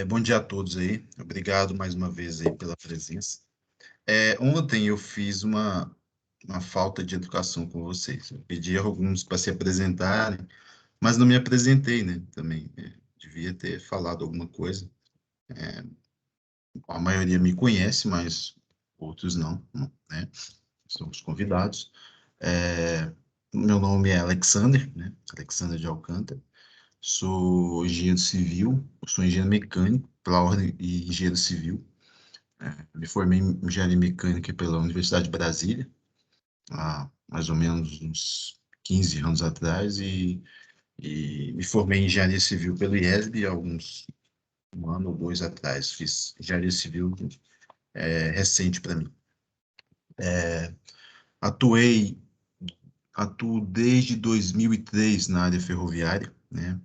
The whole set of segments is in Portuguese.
Bom dia a todos aí. Obrigado mais uma vez aí pela presença. Ontem eu fiz uma falta de educação com vocês. Eu pedi a alguns para se apresentarem, mas não me apresentei, né? Também devia ter falado alguma coisa. A maioria me conhece, mas outros não, né? São os convidados. É, Meu nome é Alexander, né? Alexander de Alcântara. Sou engenheiro civil, sou engenheiro mecânico pela ordem e engenheiro civil. Me formei em engenharia mecânica pela Universidade de Brasília, há mais ou menos uns 15 anos atrás, e me formei em engenharia civil pelo IESB há um ano ou dois atrás. Fiz engenharia civil recente para mim. Atuei, atuo desde 2003 na área ferroviária, né?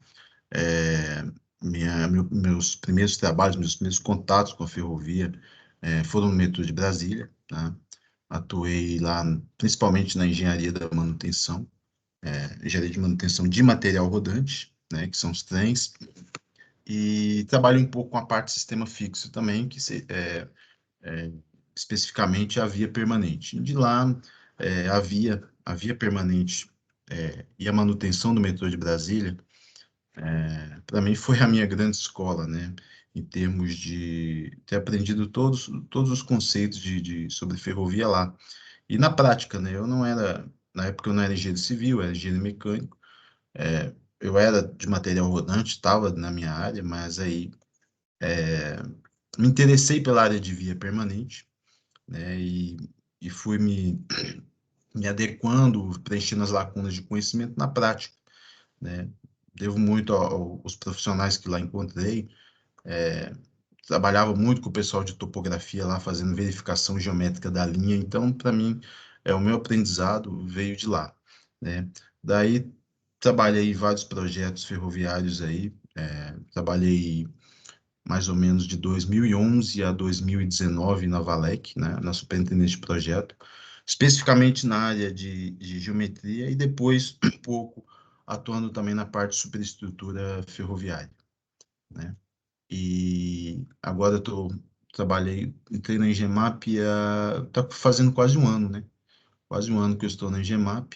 É, Meus primeiros trabalhos, meus primeiros contatos com a ferrovia foram no metrô de Brasília, tá? Atuei lá principalmente na engenharia da manutenção, engenharia de manutenção de material rodante, né, que são os trens, e trabalho um pouco com a parte de sistema fixo também, é, especificamente a via permanente. De lá, a via permanente e a manutenção do metrô de Brasília, para mim foi a minha grande escola, né, em termos de ter aprendido todos os conceitos sobre ferrovia lá. E na prática, né? Na época eu não era engenheiro civil, era engenheiro mecânico. Eu era de material rodante, estava na minha área, mas aí me interessei pela área de via permanente, né? E fui me adequando, preenchendo as lacunas de conhecimento na prática, né? Devo muito aos profissionais que lá encontrei. Trabalhava muito com o pessoal de topografia lá, fazendo verificação geométrica da linha. Então, para mim, o meu aprendizado veio de lá, né? Daí, trabalhei em vários projetos ferroviários aí. Trabalhei mais ou menos de 2011 a 2019 na Valec, né, na superintendência de projeto, especificamente na área de geometria e depois um pouco atuando também na parte de superestrutura ferroviária, né? E agora entrei na Engemap, tá fazendo quase um ano, né? Quase um ano que eu estou na Engemap.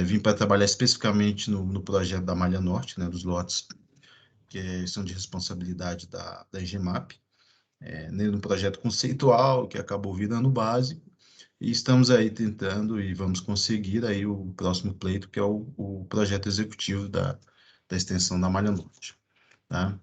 Vim para trabalhar especificamente no projeto da Malha Norte, né? Dos lotes que são de responsabilidade da Engemap, num projeto conceitual que acabou virando básico. E estamos aí tentando e vamos conseguir aí o próximo pleito, que é o projeto executivo da extensão da Malha Norte, tá?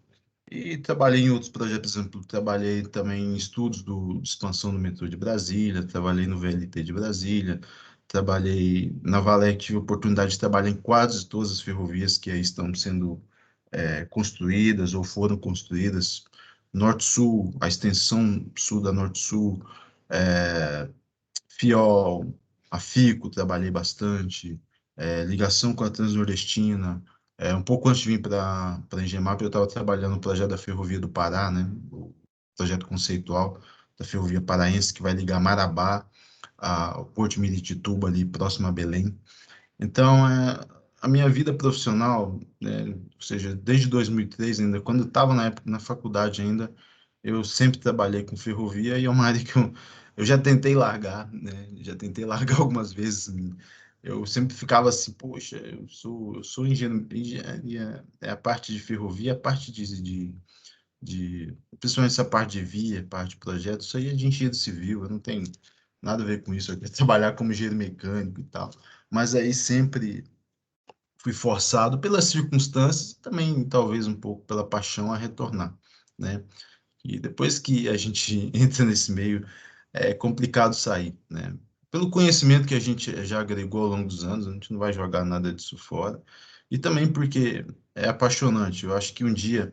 E trabalhei em outros projetos, por exemplo, trabalhei também em estudos de expansão do metrô de Brasília, trabalhei no VLT de Brasília, trabalhei na Valec, tive a oportunidade de trabalhar em quase todas as ferrovias que aí estão sendo construídas ou foram construídas. Norte-Sul, a extensão sul da Norte-Sul, é, FIOL, a FICO, trabalhei bastante, ligação com a Transnordestina. Um pouco antes de vir para a Engemap, eu estava trabalhando no projeto da Ferrovia do Pará, né? O projeto conceitual da Ferrovia Paraense, que vai ligar Marabá ao Porto de Miritituba, ali próximo a Belém. Então, a minha vida profissional, né, ou seja, desde 2003 ainda, quando eu estava na época na faculdade ainda, eu sempre trabalhei com ferrovia e é uma área que eu já tentei largar, né? Já tentei largar algumas vezes. Eu sempre ficava assim, poxa, eu sou engenheiro, engenharia, a parte de ferrovia, a parte principalmente essa parte de via, parte de projeto, isso aí é de engenheiro civil, eu não tenho nada a ver com isso, eu quero trabalhar como engenheiro mecânico e tal. Mas aí sempre fui forçado pelas circunstâncias e também talvez um pouco pela paixão a retornar, né? E depois que a gente entra nesse meio, é complicado sair, né? Pelo conhecimento que a gente já agregou ao longo dos anos, a gente não vai jogar nada disso fora. E também porque é apaixonante. Eu acho que um dia,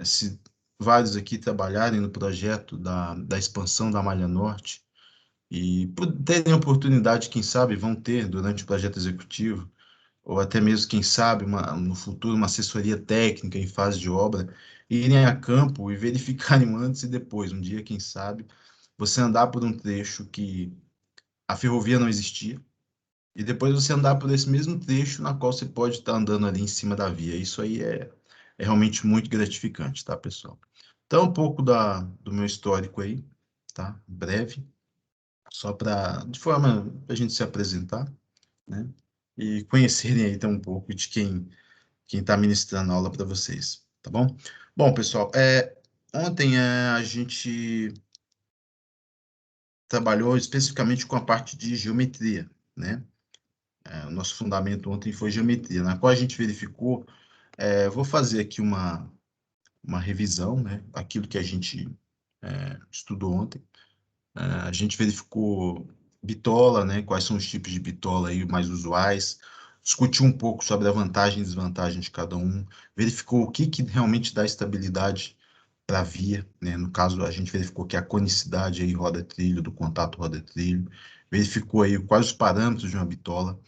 se vários aqui trabalharem no projeto da expansão da Malha Norte e terem a oportunidade, quem sabe, vão ter durante o projeto executivo, ou até mesmo, quem sabe, no futuro, uma assessoria técnica em fase de obra, e irem a campo e verificarem um antes e depois. Um dia, quem sabe, você andar por um trecho que a ferrovia não existia, e depois você andar por esse mesmo trecho na qual você pode estar andando ali em cima da via. Isso aí é realmente muito gratificante, tá, pessoal? Então, um pouco do meu histórico aí, tá? Breve, só de forma para a gente se apresentar, né? E conhecerem aí então um pouco de quem está ministrando a aula para vocês, tá bom? Bom, pessoal, ontem a gente trabalhou especificamente com a parte de geometria, né? O nosso fundamento ontem foi geometria, na qual a gente verificou, vou fazer aqui uma revisão, né? Aquilo que a gente estudou ontem. A gente verificou bitola, né? Quais são os tipos de bitola aí mais usuais, discutiu um pouco sobre a vantagem e desvantagem de cada um, verificou o que realmente dá estabilidade para a via, né? No caso, a gente verificou que a conicidade aí roda-trilho, do contato roda-trilho, verificou aí quais os parâmetros de uma bitola.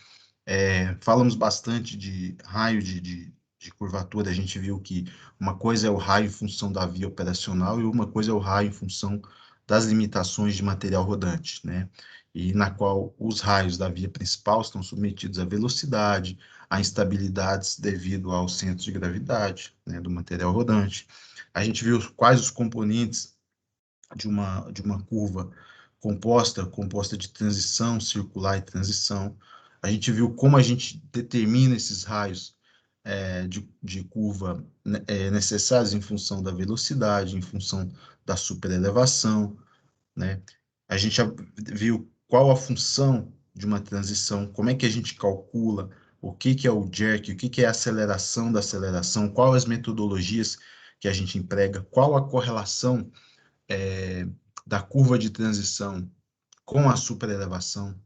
Falamos bastante de raio de curvatura, a gente viu que uma coisa é o raio em função da via operacional e uma coisa é o raio em função das limitações de material rodante, né? E na qual os raios da via principal estão submetidos à velocidade, a instabilidades devido ao centro de gravidade, né, do material rodante. A gente viu quais os componentes de uma curva composta de transição, circular e transição. A gente viu como a gente determina esses raios de curva necessários em função da velocidade, em função da superelevação, né? A gente já viu qual a função de uma transição, como é que a gente calcula, o que que é o jerk, o que que é a aceleração da aceleração, quais as metodologias que a gente emprega, qual a correlação é, da curva de transição com a superelevação,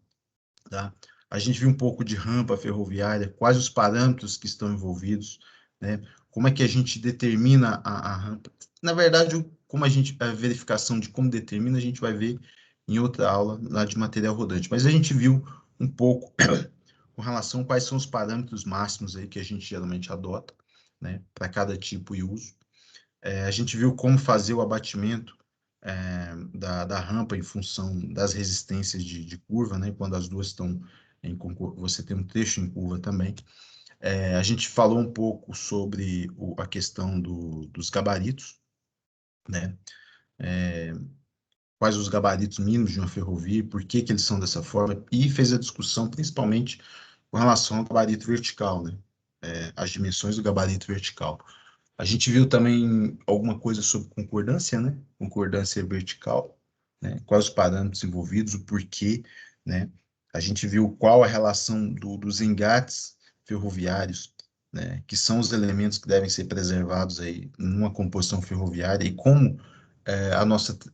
tá? A gente viu um pouco de rampa ferroviária, quais os parâmetros que estão envolvidos, né? Como é que a gente determina a rampa? Na verdade, como a verificação de como determina, a gente vai ver em outra aula lá de material rodante. Mas a gente viu um pouco com relação a quais são os parâmetros máximos aí que a gente geralmente adota, né, para cada tipo e uso. A gente viu como fazer o abatimento da rampa em função das resistências de curva, né? Quando as duas estão você tem um trecho em curva também. A gente falou um pouco sobre a questão dos gabaritos, né? Quais os gabaritos mínimos de uma ferrovia, por que que eles são dessa forma, e fez a discussão principalmente com relação ao gabarito vertical, né? As dimensões do gabarito vertical. A gente viu também alguma coisa sobre concordância, né? Concordância vertical, né? Quais os parâmetros envolvidos, o porquê, né? A gente viu qual a relação dos engates ferroviários, né? Que são os elementos que devem ser preservados aí numa composição ferroviária e como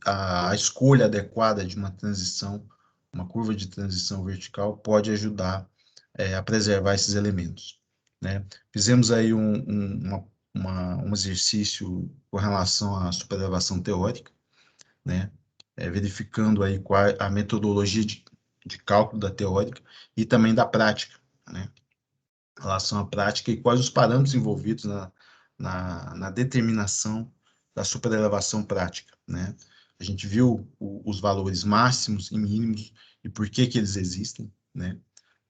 a escolha adequada de uma transição, uma curva de transição vertical pode ajudar a preservar esses elementos, né? Fizemos aí um exercício com relação à superelevação teórica, né? Verificando aí qual a metodologia de cálculo da teórica e também da prática, né? Em relação à prática e quais os parâmetros envolvidos na determinação da superelevação prática, né? A gente viu os valores máximos e mínimos e por que que eles existem, né?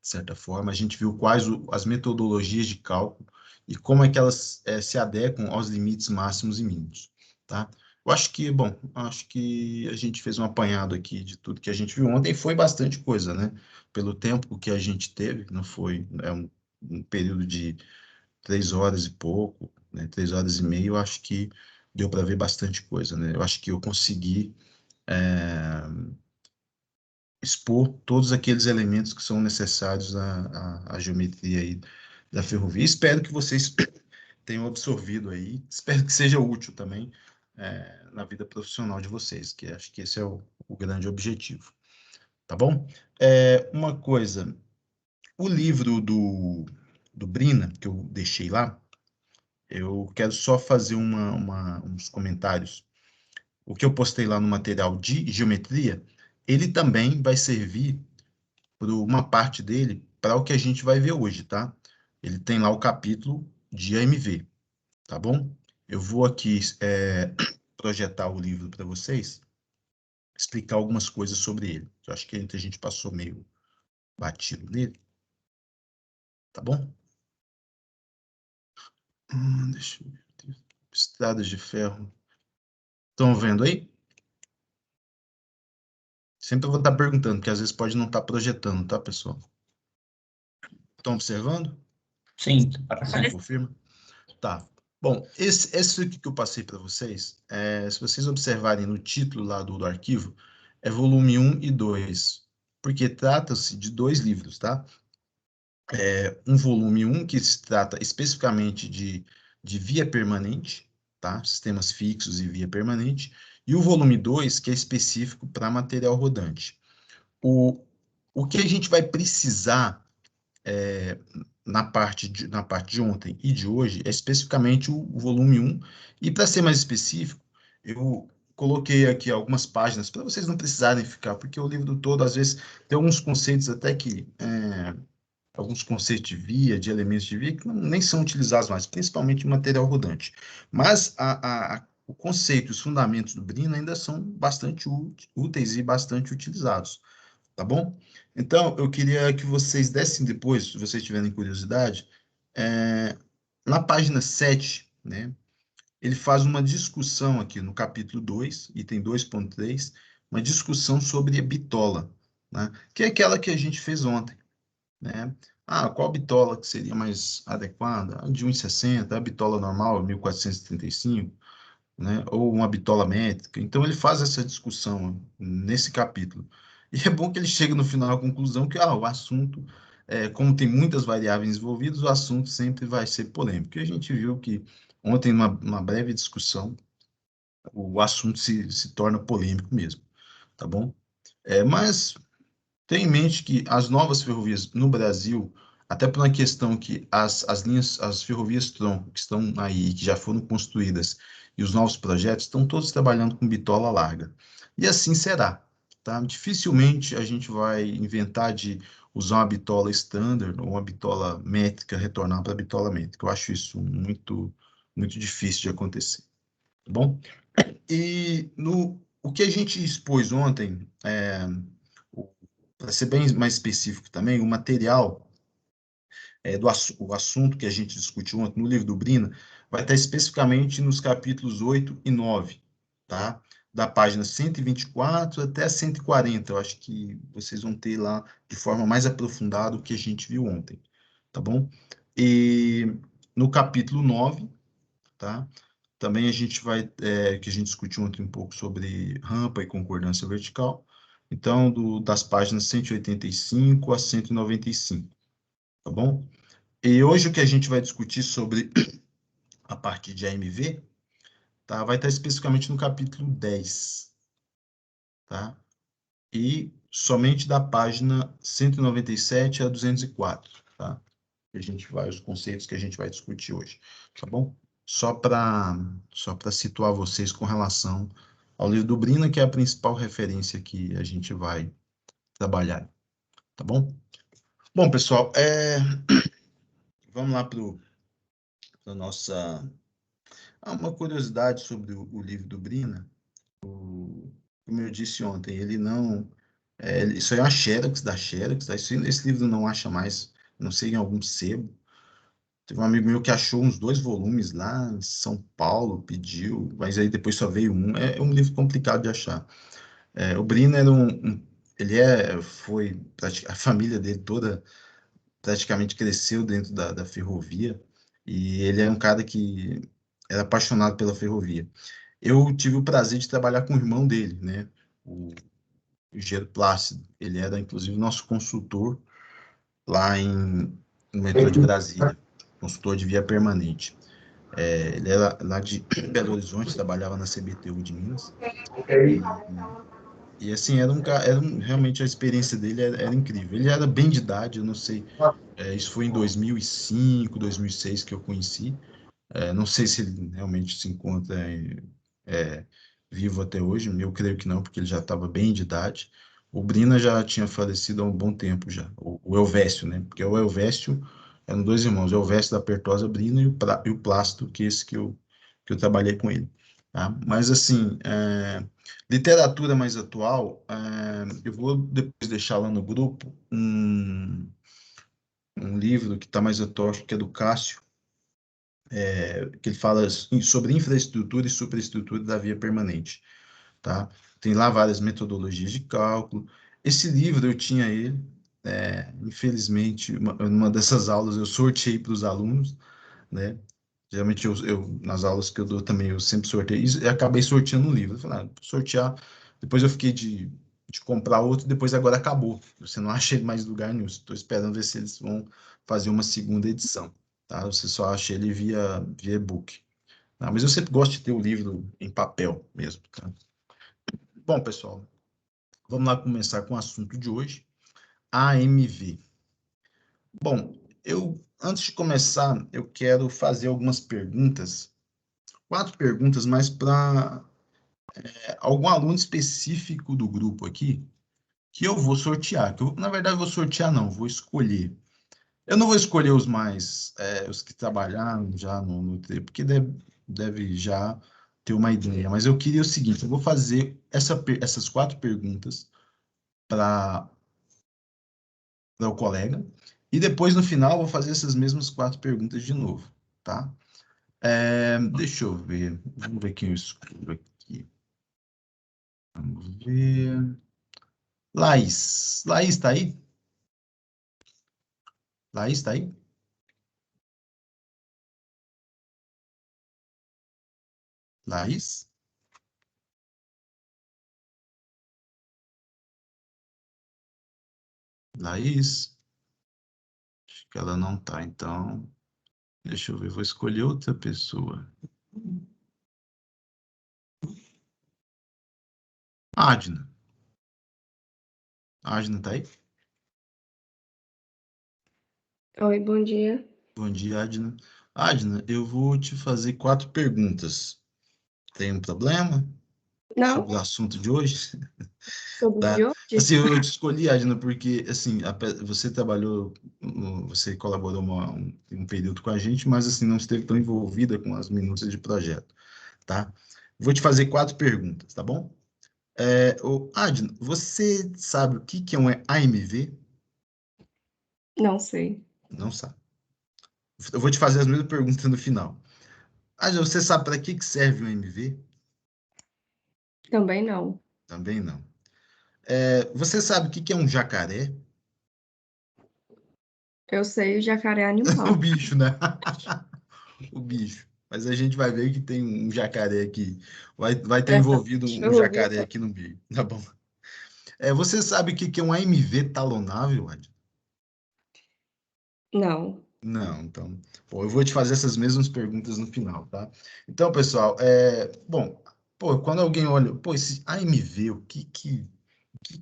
De certa forma, a gente viu quais as metodologias de cálculo e como é que elas se adequam aos limites máximos e mínimos, tá? Eu acho que, bom, acho que a gente fez um apanhado aqui de tudo que a gente viu ontem, foi bastante coisa, né? Pelo tempo que a gente teve, não foi, um período de 3 horas e pouco, né? 3 horas e meia, eu acho que deu para ver bastante coisa, né? Eu acho que eu consegui expor todos aqueles elementos que são necessários à geometria aí da ferrovia. Espero que vocês tenham absorvido aí, espero que seja útil também na vida profissional de vocês, que acho que esse é o grande objetivo, tá bom? Uma coisa, o livro do Brina, que eu deixei lá, eu quero só fazer uns comentários. O que eu postei lá no material de geometria, ele também vai servir por uma parte dele para o que a gente vai ver hoje, tá? Ele tem lá o capítulo de AMV, tá bom? Eu vou aqui projetar o livro para vocês, explicar algumas coisas sobre ele. Eu acho que a gente passou meio batido nele, tá bom? Deixa eu ver. Estradas de ferro. Estão vendo aí? Sempre eu vou estar perguntando, porque às vezes pode não estar projetando, tá, pessoal? Estão observando? Sim. Você confirma? Tá. Bom, esse aqui que eu passei para vocês, se vocês observarem no título lá do arquivo, é volume 1 e 2, porque trata-se de dois livros, tá? Um volume 1 que se trata especificamente de via permanente, tá? Sistemas fixos e via permanente, e o volume 2 que é específico para material rodante. O que a gente vai precisar na parte de ontem e de hoje é especificamente o volume 1. E para ser mais específico, eu coloquei aqui algumas páginas para vocês não precisarem ficar, porque o livro todo, às vezes, tem alguns conceitos até que alguns conceitos de via, de elementos de via, que nem são utilizados mais, principalmente em material rodante. Mas o conceito, os fundamentos do Brina ainda são bastante úteis e bastante utilizados, tá bom? Então, eu queria que vocês dessem depois, se vocês tiverem curiosidade, na página 7, né, ele faz uma discussão aqui no capítulo 2, item 2.3, uma discussão sobre a bitola, né, que é aquela que a gente fez ontem, né? Qual bitola que seria mais adequada? A de 1,60, a bitola normal, 1435, né? Ou uma bitola métrica. Então, ele faz essa discussão nesse capítulo. E é bom que ele chega no final à conclusão que o assunto, como tem muitas variáveis envolvidas, o assunto sempre vai ser polêmico. E a gente viu que ontem, numa breve discussão, o assunto se torna polêmico mesmo, tá bom? Mas tenha em mente que as novas ferrovias no Brasil, até por uma questão que as ferrovias tronco que estão aí, que já foram construídas, e os novos projetos, estão todos trabalhando com bitola larga. E assim será, tá? Dificilmente a gente vai inventar de usar uma bitola standard ou uma bitola métrica, retornar para a bitola métrica. Eu acho isso muito, muito difícil de acontecer, tá bom? E o que a gente expôs ontem, para ser bem mais específico também, o material o assunto que a gente discutiu ontem no livro do Brina vai estar especificamente nos capítulos 8 e 9, tá? Da página 124 até a 140. Eu acho que vocês vão ter lá de forma mais aprofundada o que a gente viu ontem, tá bom? E no capítulo 9, tá? Também a gente vai, que a gente discutiu ontem um pouco sobre rampa e concordância vertical. Então, das páginas 185 a 195, tá bom? E hoje o que a gente vai discutir sobre a parte de AMV, tá? Vai estar especificamente no capítulo 10, tá? E somente da página 197 a 204, tá? Os conceitos que a gente vai discutir hoje, tá bom? Só para situar vocês com relação ao livro do Brina, que é a principal referência que a gente vai trabalhar, tá bom? Bom, pessoal, vamos lá para a nossa... uma curiosidade sobre o livro do Brina. Como eu disse ontem, ele não... isso aí é uma Xerox da Xerox, tá? Esse livro não acha mais, não sei, em algum sebo. Teve um amigo meu que achou uns 2 volumes lá em São Paulo, pediu, mas aí depois só veio um. É um livro complicado de achar. O Brina era ele a família dele toda praticamente cresceu dentro da ferrovia, e ele é um cara que era apaixonado pela ferrovia. Eu tive o prazer de trabalhar com o irmão dele, né? O Gero Plácido. Ele era, inclusive, nosso consultor lá no metrô de Brasília, consultor de via permanente. Ele era lá de Belo Horizonte, trabalhava na CBTU de Minas. E assim, realmente a experiência dele era incrível. Ele era bem de idade, eu não sei, isso foi em 2005, 2006 que eu conheci. Não sei se ele realmente se encontra é, vivo até hoje, eu creio que não, porque ele já estava bem de idade. O Brina já tinha falecido há um bom tempo já, o Elvésio, né? Porque o Elvésio eram 2 irmãos, o Elvésio da Pertosa Brina e o Plácido, que é esse que eu trabalhei com ele. Tá? Mas, assim, literatura mais atual, eu vou depois deixar lá no grupo um livro que está mais atual, acho que é do Cássio, que ele fala sobre infraestrutura e superestrutura da via permanente, tá? Tem lá várias metodologias de cálculo. Esse livro eu tinha ele, infelizmente, numa dessas aulas eu sorteei para os alunos, né? Geralmente nas aulas que eu dou também, eu sempre sorteio isso, e acabei sorteando um livro. Eu falei, vou sortear. Depois eu fiquei de comprar outro, depois agora acabou. Você não acha ele mais em lugar nenhum. Estou esperando ver se eles vão fazer uma segunda edição, tá? Você só acha ele via e-book. Tá? Mas eu sempre gosto de ter o livro em papel mesmo, tá? Bom, pessoal, vamos lá começar com o assunto de hoje, AMV. Bom, antes de começar, eu quero fazer algumas perguntas, 4 perguntas, mas para algum aluno específico do grupo aqui, que eu vou sortear. Na verdade, eu vou sortear, não, vou escolher. Eu não vou escolher os que trabalharam já no TI, porque deve já ter uma ideia, mas eu queria o seguinte: eu vou fazer essas 4 perguntas para o colega, e depois, no final, eu vou fazer essas mesmas 4 perguntas de novo, tá? Deixa eu ver, vamos ver quem eu escolho aqui. Vamos ver. Laís. Laís, tá aí? Laís, tá aí? Laís? Laís? Acho que ela não tá, então. Deixa eu ver, vou escolher outra pessoa. Adna. Adna tá aí? Oi, bom dia. Bom dia, Adna. Adna, eu vou te fazer 4 perguntas. Tem um problema Não, sobre o assunto de hoje? sobre o de Tá? hoje? Assim, eu te escolhi, Adna, porque, assim, você trabalhou, você colaborou um período com a gente, mas, assim, não esteve tão envolvida com as minúcias de projeto, tá? Vou te fazer 4 perguntas, tá bom? Adna, você sabe o que que é um AMV? Não sei. Não sabe. Eu vou te fazer as mesmas perguntas no final. Adna, você sabe para que que serve o AMV? Também não. Também não. Você sabe o que que é um jacaré? Eu sei o jacaré O animal. bicho, né? O bicho. Mas a gente vai ver que tem um jacaré aqui. Vai ter É, envolvido deixa um eu ouvir. jacaré aqui no meio. Tá bom. Você sabe o que que é um AMV talonável, Adna? Não, Não, então. Pô, eu vou te fazer essas mesmas perguntas no final, tá? Então, pessoal, bom, pô, quando alguém olha, pô, esse AMV, o que que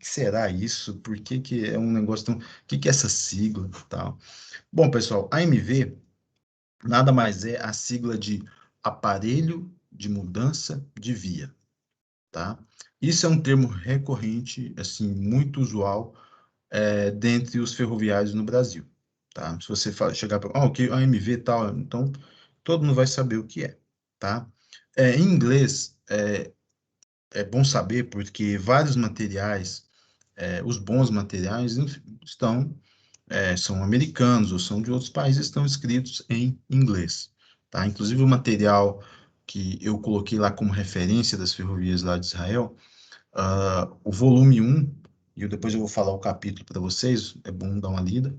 será isso? Por que que é um negócio tão. O que que é essa sigla e tal? Bom, pessoal, AMV nada mais é a sigla de aparelho de mudança de via, tá? Isso é um termo recorrente, assim, muito usual dentre os ferroviários no Brasil, tá? Se você chegar para, o que AMV e tal, então todo mundo vai saber o que é, tá? Em inglês, é bom saber porque vários materiais, os bons materiais, são americanos ou são de outros países, estão escritos em inglês, tá? Inclusive o material que eu coloquei lá como referência das ferrovias lá de Israel, o volume 1, e depois eu vou falar o capítulo para vocês, é bom dar uma lida.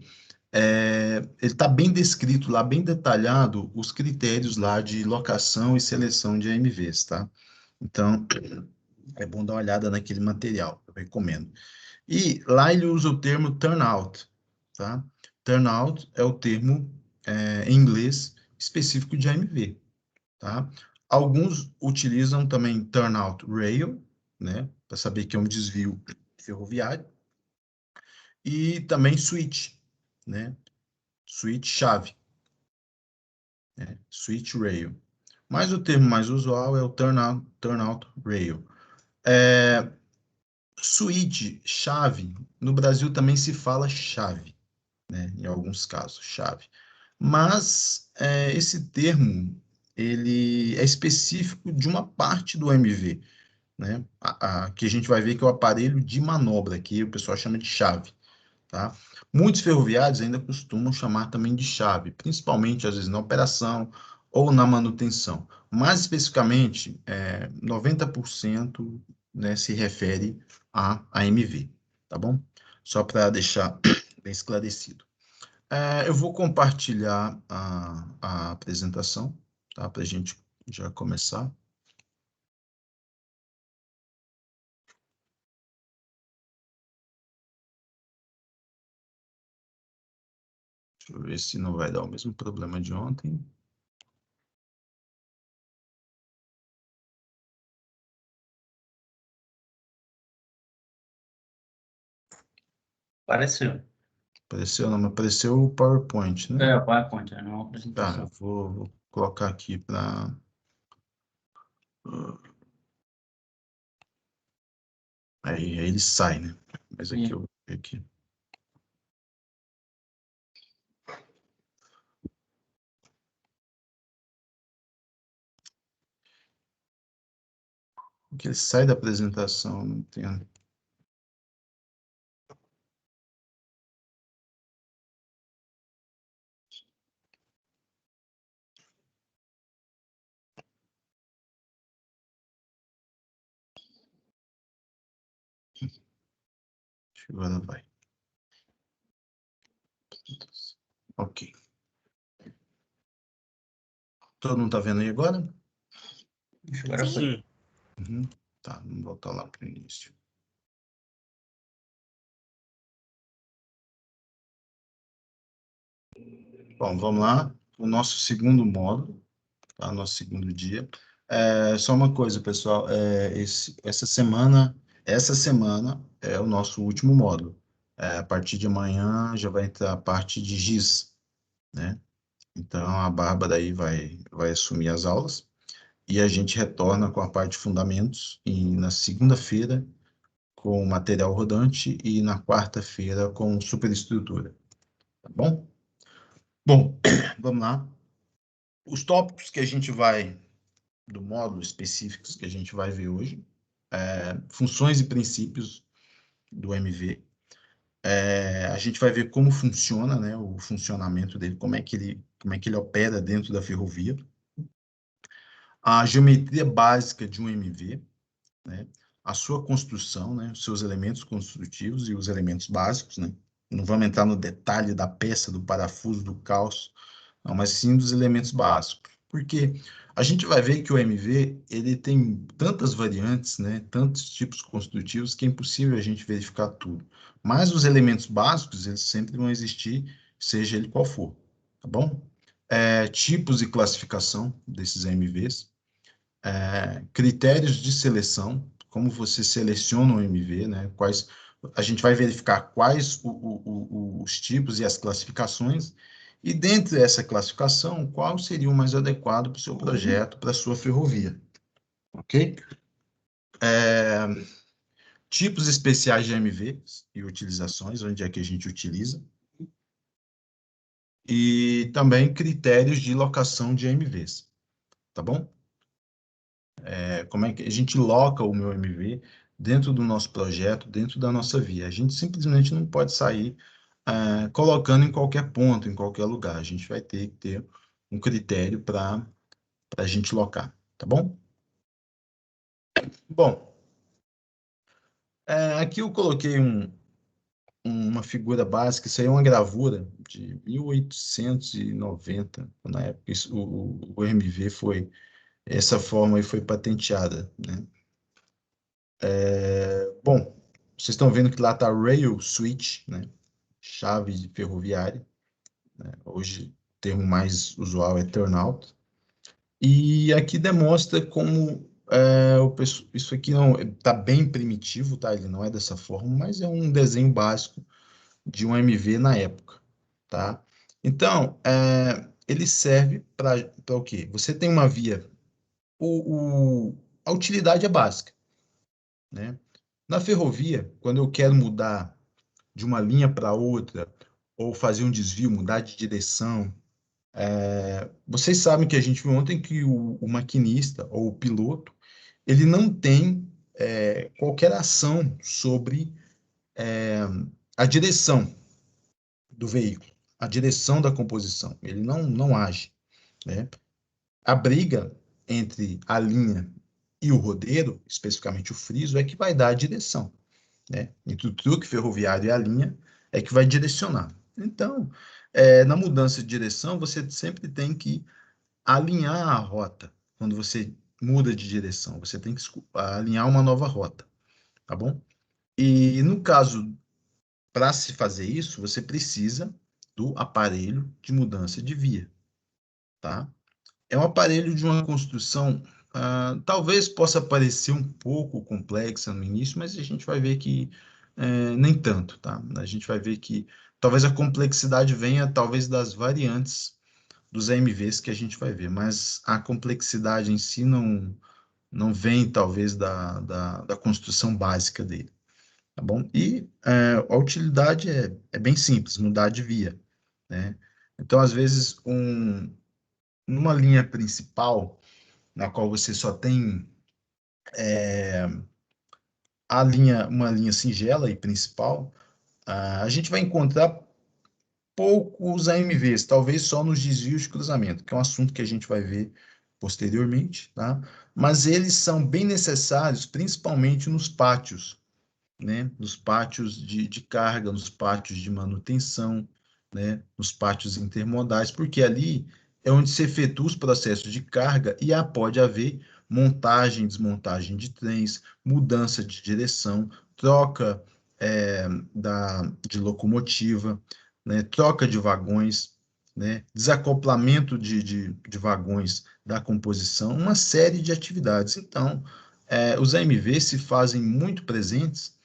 Ele está bem descrito lá, bem detalhado, os critérios lá de locação e seleção de AMVs, tá? Então, é bom dar uma olhada naquele material, eu recomendo. E lá ele usa o termo turnout, tá? Turnout é o termo em inglês específico de AMV, tá? Alguns utilizam também turnout rail, né? Para saber que é um desvio ferroviário. E também switch, né? Switch chave, né? Switch rail. Mas o termo mais usual é o turnout rail. Switch, chave, no Brasil também se fala chave, né? Em alguns casos, chave. Mas esse termo, ele é específico de uma parte do MV, né? Que a gente vai ver que é o aparelho de manobra, que o pessoal chama de chave, tá? Muitos ferroviários ainda costumam chamar também de chave, principalmente às vezes na operação ou na manutenção. Mais especificamente, 90%, né, se refere à AMV, tá bom? Só para deixar bem esclarecido. Eu vou compartilhar a apresentação, tá? Para a gente já começar. Deixa eu ver se não vai dar o mesmo problema de ontem. Apareceu. Apareceu, não, mas apareceu o PowerPoint, né? É, o PowerPoint, não é uma Tá, apresentação. eu vou colocar aqui para... Aí ele sai, né? Mas aqui eu... Aqui. Porque ele sai da apresentação, não entendo. Acho que agora vai. Ok. Todo mundo tá vendo aí agora? Agora foi. Sim. Uhum. Tá, vamos voltar lá para o início. Bom, vamos lá. O nosso segundo módulo, tá? Nosso segundo dia. Só uma coisa, pessoal. Essa semana é o nosso último módulo. A partir de amanhã já vai entrar a parte de GIS, né? Então, a Bárbara aí vai assumir as aulas. E a gente retorna com a parte de fundamentos na segunda-feira com material rodante e na quarta-feira com superestrutura, tá bom? Bom, vamos lá. Os tópicos que a gente vai, do módulo específicos que a gente vai ver hoje, funções e princípios do MV. A gente vai ver como funciona, né, o funcionamento dele, como é que ele opera dentro da ferrovia. A geometria básica de um MV, né? A sua construção, né? Os seus elementos construtivos e os elementos básicos, né? Não vamos entrar no detalhe da peça, do parafuso, do calço, não, mas sim dos elementos básicos. Porque a gente vai ver que o MV, ele tem tantas variantes, né? Tantos tipos construtivos que é impossível a gente verificar tudo. Mas os elementos básicos, eles sempre vão existir, seja ele qual for, tá bom? Tipos e classificação desses MVs, critérios de seleção, como você seleciona o MV, né? A gente vai verificar quais os tipos e as classificações, e dentro dessa classificação, qual seria o mais adequado para o seu projeto, para a sua ferrovia, ok? Tipos especiais de MVs e utilizações, onde é que a gente utiliza, e também critérios de locação de MVs, tá bom? Como é que a gente loca o meu MV dentro do nosso projeto, dentro da nossa via. A gente simplesmente não pode sair colocando em qualquer ponto, em qualquer lugar. A gente vai ter que ter um critério para a gente locar, tá bom? Bom, aqui eu coloquei uma figura básica, isso aí é uma gravura de 1890, na época o MV foi, essa forma aí foi patenteada, né? Bom, vocês estão vendo que lá está Rail Switch, né? Chave ferroviária. Né? Hoje, o termo mais usual é turnout. E aqui demonstra como isso aqui não está bem primitivo, tá? Ele não é dessa forma, mas é um desenho básico de um MV na época, tá? Então, ele serve para o quê? Você tem uma via. A utilidade é básica, né? Na ferrovia, quando eu quero mudar de uma linha para outra, ou fazer um desvio, mudar de direção, vocês sabem que a gente viu ontem que o maquinista ou o piloto, ele não tem qualquer ação sobre a direção do veículo, a direção da composição. Ele não age, né? A briga entre a linha e o rodeiro, especificamente o friso, é que vai dar a direção, né? Entre o truque ferroviário e a linha é que vai direcionar. Então, na mudança de direção, você sempre tem que alinhar a rota. Quando você muda de direção, você tem que alinhar uma nova rota, tá bom? E no caso, para se fazer isso, você precisa do aparelho de mudança de via, tá? É um aparelho de uma construção, talvez possa parecer um pouco complexa no início, mas a gente vai ver que nem tanto, tá? A gente vai ver que talvez a complexidade venha, talvez, das variantes dos AMVs que a gente vai ver, mas a complexidade em si não vem, talvez, da construção básica dele, tá bom? E a utilidade é bem simples, mudar de via, né? Então, às vezes, numa linha principal, na qual você só tem uma linha singela e principal, a gente vai encontrar poucos AMVs, talvez só nos desvios de cruzamento, que é um assunto que a gente vai ver posteriormente, tá? Mas eles são bem necessários, principalmente nos pátios, né? Nos pátios de carga, nos pátios de manutenção, né? Nos pátios intermodais, porque ali é onde se efetua os processos de carga e pode haver montagem, desmontagem de trens, mudança de direção, troca de locomotiva, né? Troca de vagões, né? Desacoplamento de vagões da composição, uma série de atividades. Então, os AMVs se fazem muito presentes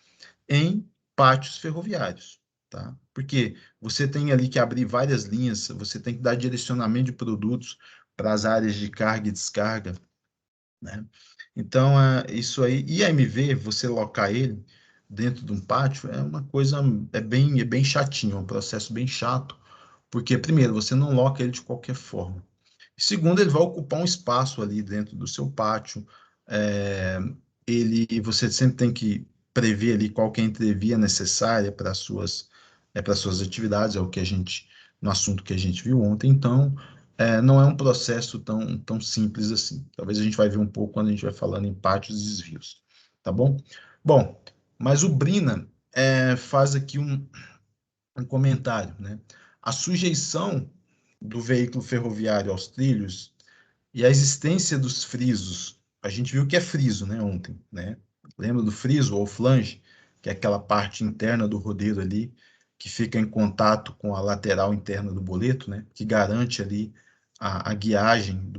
em pátios ferroviários, tá? Porque você tem ali que abrir várias linhas, você tem que dar direcionamento de produtos para as áreas de carga e descarga, né? Então, isso aí, IMV, você locar ele dentro de um pátio é uma coisa, é bem chatinho, é um processo bem chato, porque, primeiro, você não loca ele de qualquer forma. Segundo, ele vai ocupar um espaço ali dentro do seu pátio. É, você sempre tem que prever ali qual que é a entrevia necessária para suas atividades, é o que no assunto que a gente viu ontem. Então, não é um processo tão simples assim. Talvez a gente vai ver um pouco quando a gente vai falando em pátios e desvios, tá bom? Bom, mas o Brina faz aqui um comentário, né? A sujeição do veículo ferroviário aos trilhos e a existência dos frisos. A gente viu que é friso, né, ontem, né? Lembra do friso ou flange, que é aquela parte interna do rodeiro ali, que fica em contato com a lateral interna do boleto, né? Que garante ali a guiagem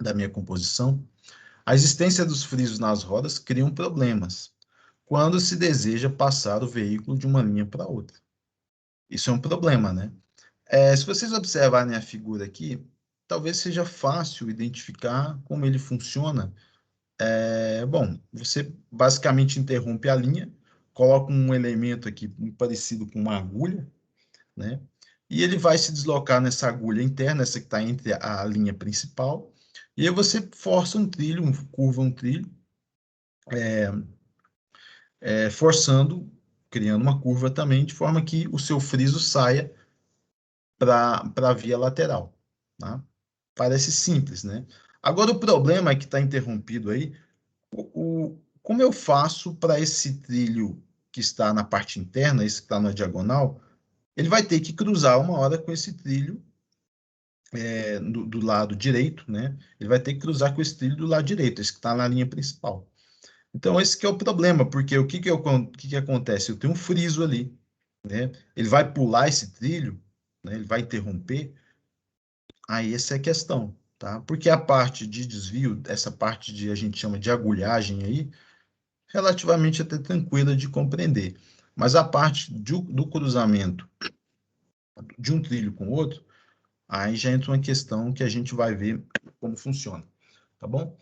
da minha composição. A existência dos frisos nas rodas cria problemas quando se deseja passar o veículo de uma linha para outra. Isso é um problema, né? Se vocês observarem a figura aqui, talvez seja fácil identificar como ele funciona. Bom, você basicamente interrompe a linha, coloca um elemento aqui parecido com uma agulha, né? E ele vai se deslocar nessa agulha interna, essa que está entre a linha principal, e aí você força um trilho, curva um trilho, forçando, criando uma curva também, de forma que o seu friso saia para a via lateral, tá? Parece simples, né? Agora, o problema é que está interrompido aí. Como eu faço para esse trilho que está na parte interna, esse que está na diagonal, ele vai ter que cruzar uma hora com esse trilho do lado direito, né? Ele vai ter que cruzar com esse trilho do lado direito, esse que está na linha principal. Então, esse que é o problema, porque o que acontece? Eu tenho um friso ali, né? Ele vai pular esse trilho, né? Ele vai interromper. Aí essa é a questão, tá? Porque a parte de desvio, essa parte a gente chama de agulhagem aí, relativamente até tranquila de compreender. Mas a parte do cruzamento de um trilho com o outro, aí já entra uma questão que a gente vai ver como funciona, tá bom?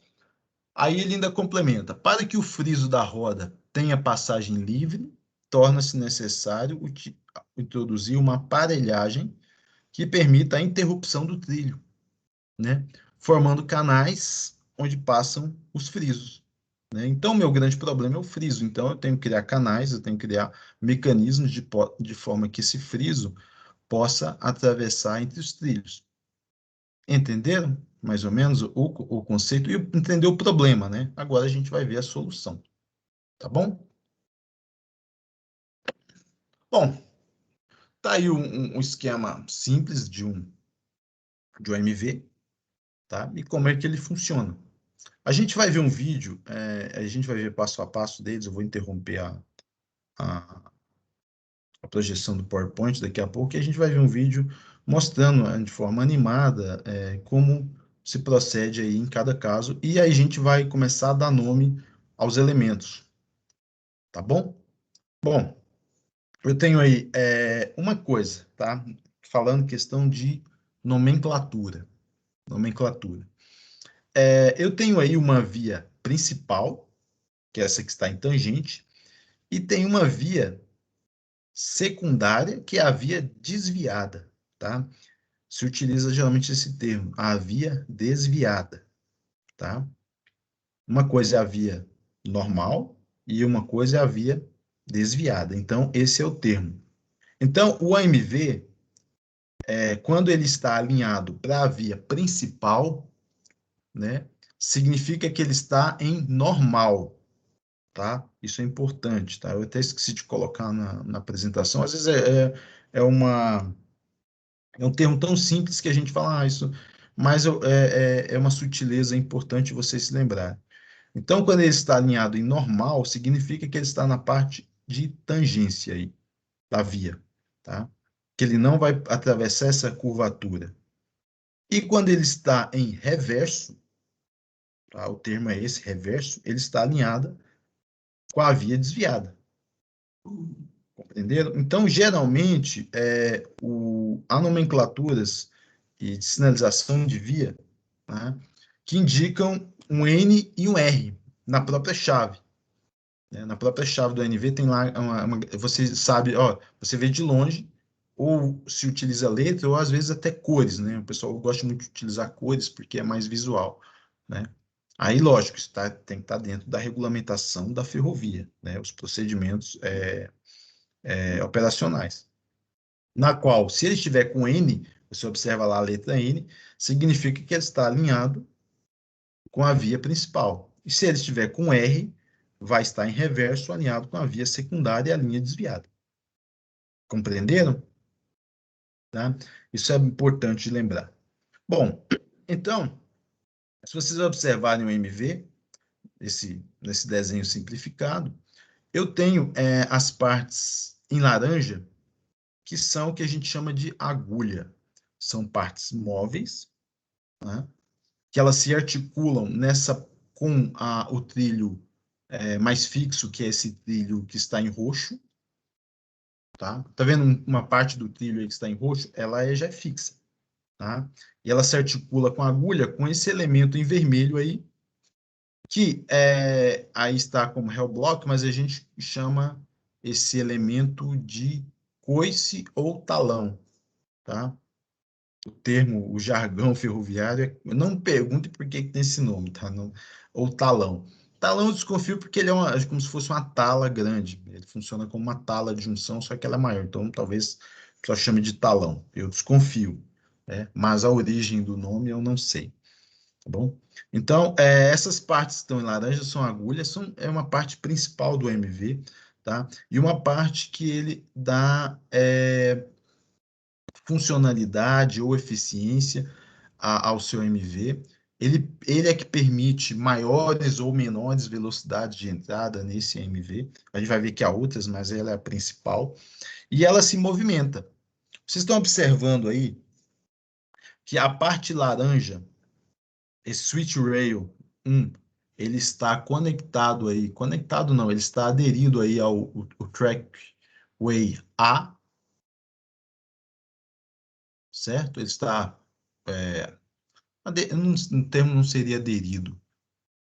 Aí ele ainda complementa, para que o friso da roda tenha passagem livre, torna-se necessário introduzir uma aparelhagem que permita a interrupção do trilho, né? Formando canais onde passam os frisos, né? Então, meu grande problema é o friso. Então, eu tenho que criar canais, eu tenho que criar mecanismos de forma que esse friso possa atravessar entre os trilhos. Entenderam? mais ou menos o conceito e entender o problema, né? Agora a gente vai ver a solução, tá bom? Bom, tá aí um esquema simples de um MV, tá? E como é que ele funciona. A gente vai ver um vídeo, a gente vai ver passo a passo deles, eu vou interromper a projeção do PowerPoint daqui a pouco, e a gente vai ver um vídeo mostrando de forma animada como se procede aí em cada caso, e aí a gente vai começar a dar nome aos elementos, tá bom? Bom, eu tenho aí uma coisa, tá? Falando questão de nomenclatura. Nomenclatura. Eu tenho aí uma via principal, que é essa que está em tangente, e tem uma via secundária, que é a via desviada, tá? Se utiliza geralmente esse termo, a via desviada, tá? Uma coisa é a via normal e uma coisa é a via desviada. Então, esse é o termo. Então, o AMV, quando ele está alinhado para a via principal, né, significa que ele está em normal, tá? Isso é importante, tá? Eu até esqueci de colocar na apresentação. Às vezes é um termo tão simples que a gente fala, isso, mas é uma sutileza importante você se lembrar. Então, quando ele está alinhado em normal, significa que ele está na parte de tangência aí, da via, tá? Que ele não vai atravessar essa curvatura. E quando ele está em reverso, tá? O termo é esse, reverso, ele está alinhado com a via desviada. Compreenderam? Então, geralmente, há nomenclaturas e de sinalização de via, né, que indicam um N e um R na própria chave. Né? Na própria chave do NV tem lá, você sabe, ó, você vê de longe, ou se utiliza letra, ou às vezes até cores, né? O pessoal gosta muito de utilizar cores porque é mais visual, né? Aí, lógico, tem que estar dentro da regulamentação da ferrovia, né? Os procedimentos operacionais. Na qual, se ele estiver com N, você observa lá a letra N, significa que ele está alinhado com a via principal. E se ele estiver com R, vai estar em reverso, alinhado com a via secundária e a linha desviada. Compreenderam? Tá? Isso é importante de lembrar. Bom, então, se vocês observarem o MV, nesse desenho simplificado, eu tenho as partes em laranja, que são o que a gente chama de agulha. São partes móveis, né, que elas se articulam com o trilho mais fixo, que é esse trilho que está em roxo. Tá vendo uma parte do trilho aí que está em roxo? Ela já é fixa. Tá? E ela se articula com a agulha com esse elemento em vermelho aí, que aí está como Hell block, mas a gente chama esse elemento de coice ou talão. Tá? O termo, o jargão ferroviário, não me pergunte por que tem esse nome, tá? Não, ou talão. Talão eu desconfio porque ele é como se fosse uma tala grande. Ele funciona como uma tala de junção, só que ela é maior. Então, talvez só chame de talão. Eu desconfio, né? Mas a origem do nome eu não sei, tá bom? Então, essas partes que estão em laranja são agulhas, é uma parte principal do MV, tá? E uma parte que ele dá funcionalidade ou eficiência ao seu MV. Ele é que permite maiores ou menores velocidades de entrada nesse MV. A gente vai ver que há outras, mas ela é a principal. E ela se movimenta. Vocês estão observando aí que a parte laranja, esse switch rail 1, ele está conectado aí, conectado não, ele está aderido aí ao trackway A, certo? Ele está o termo não seria aderido,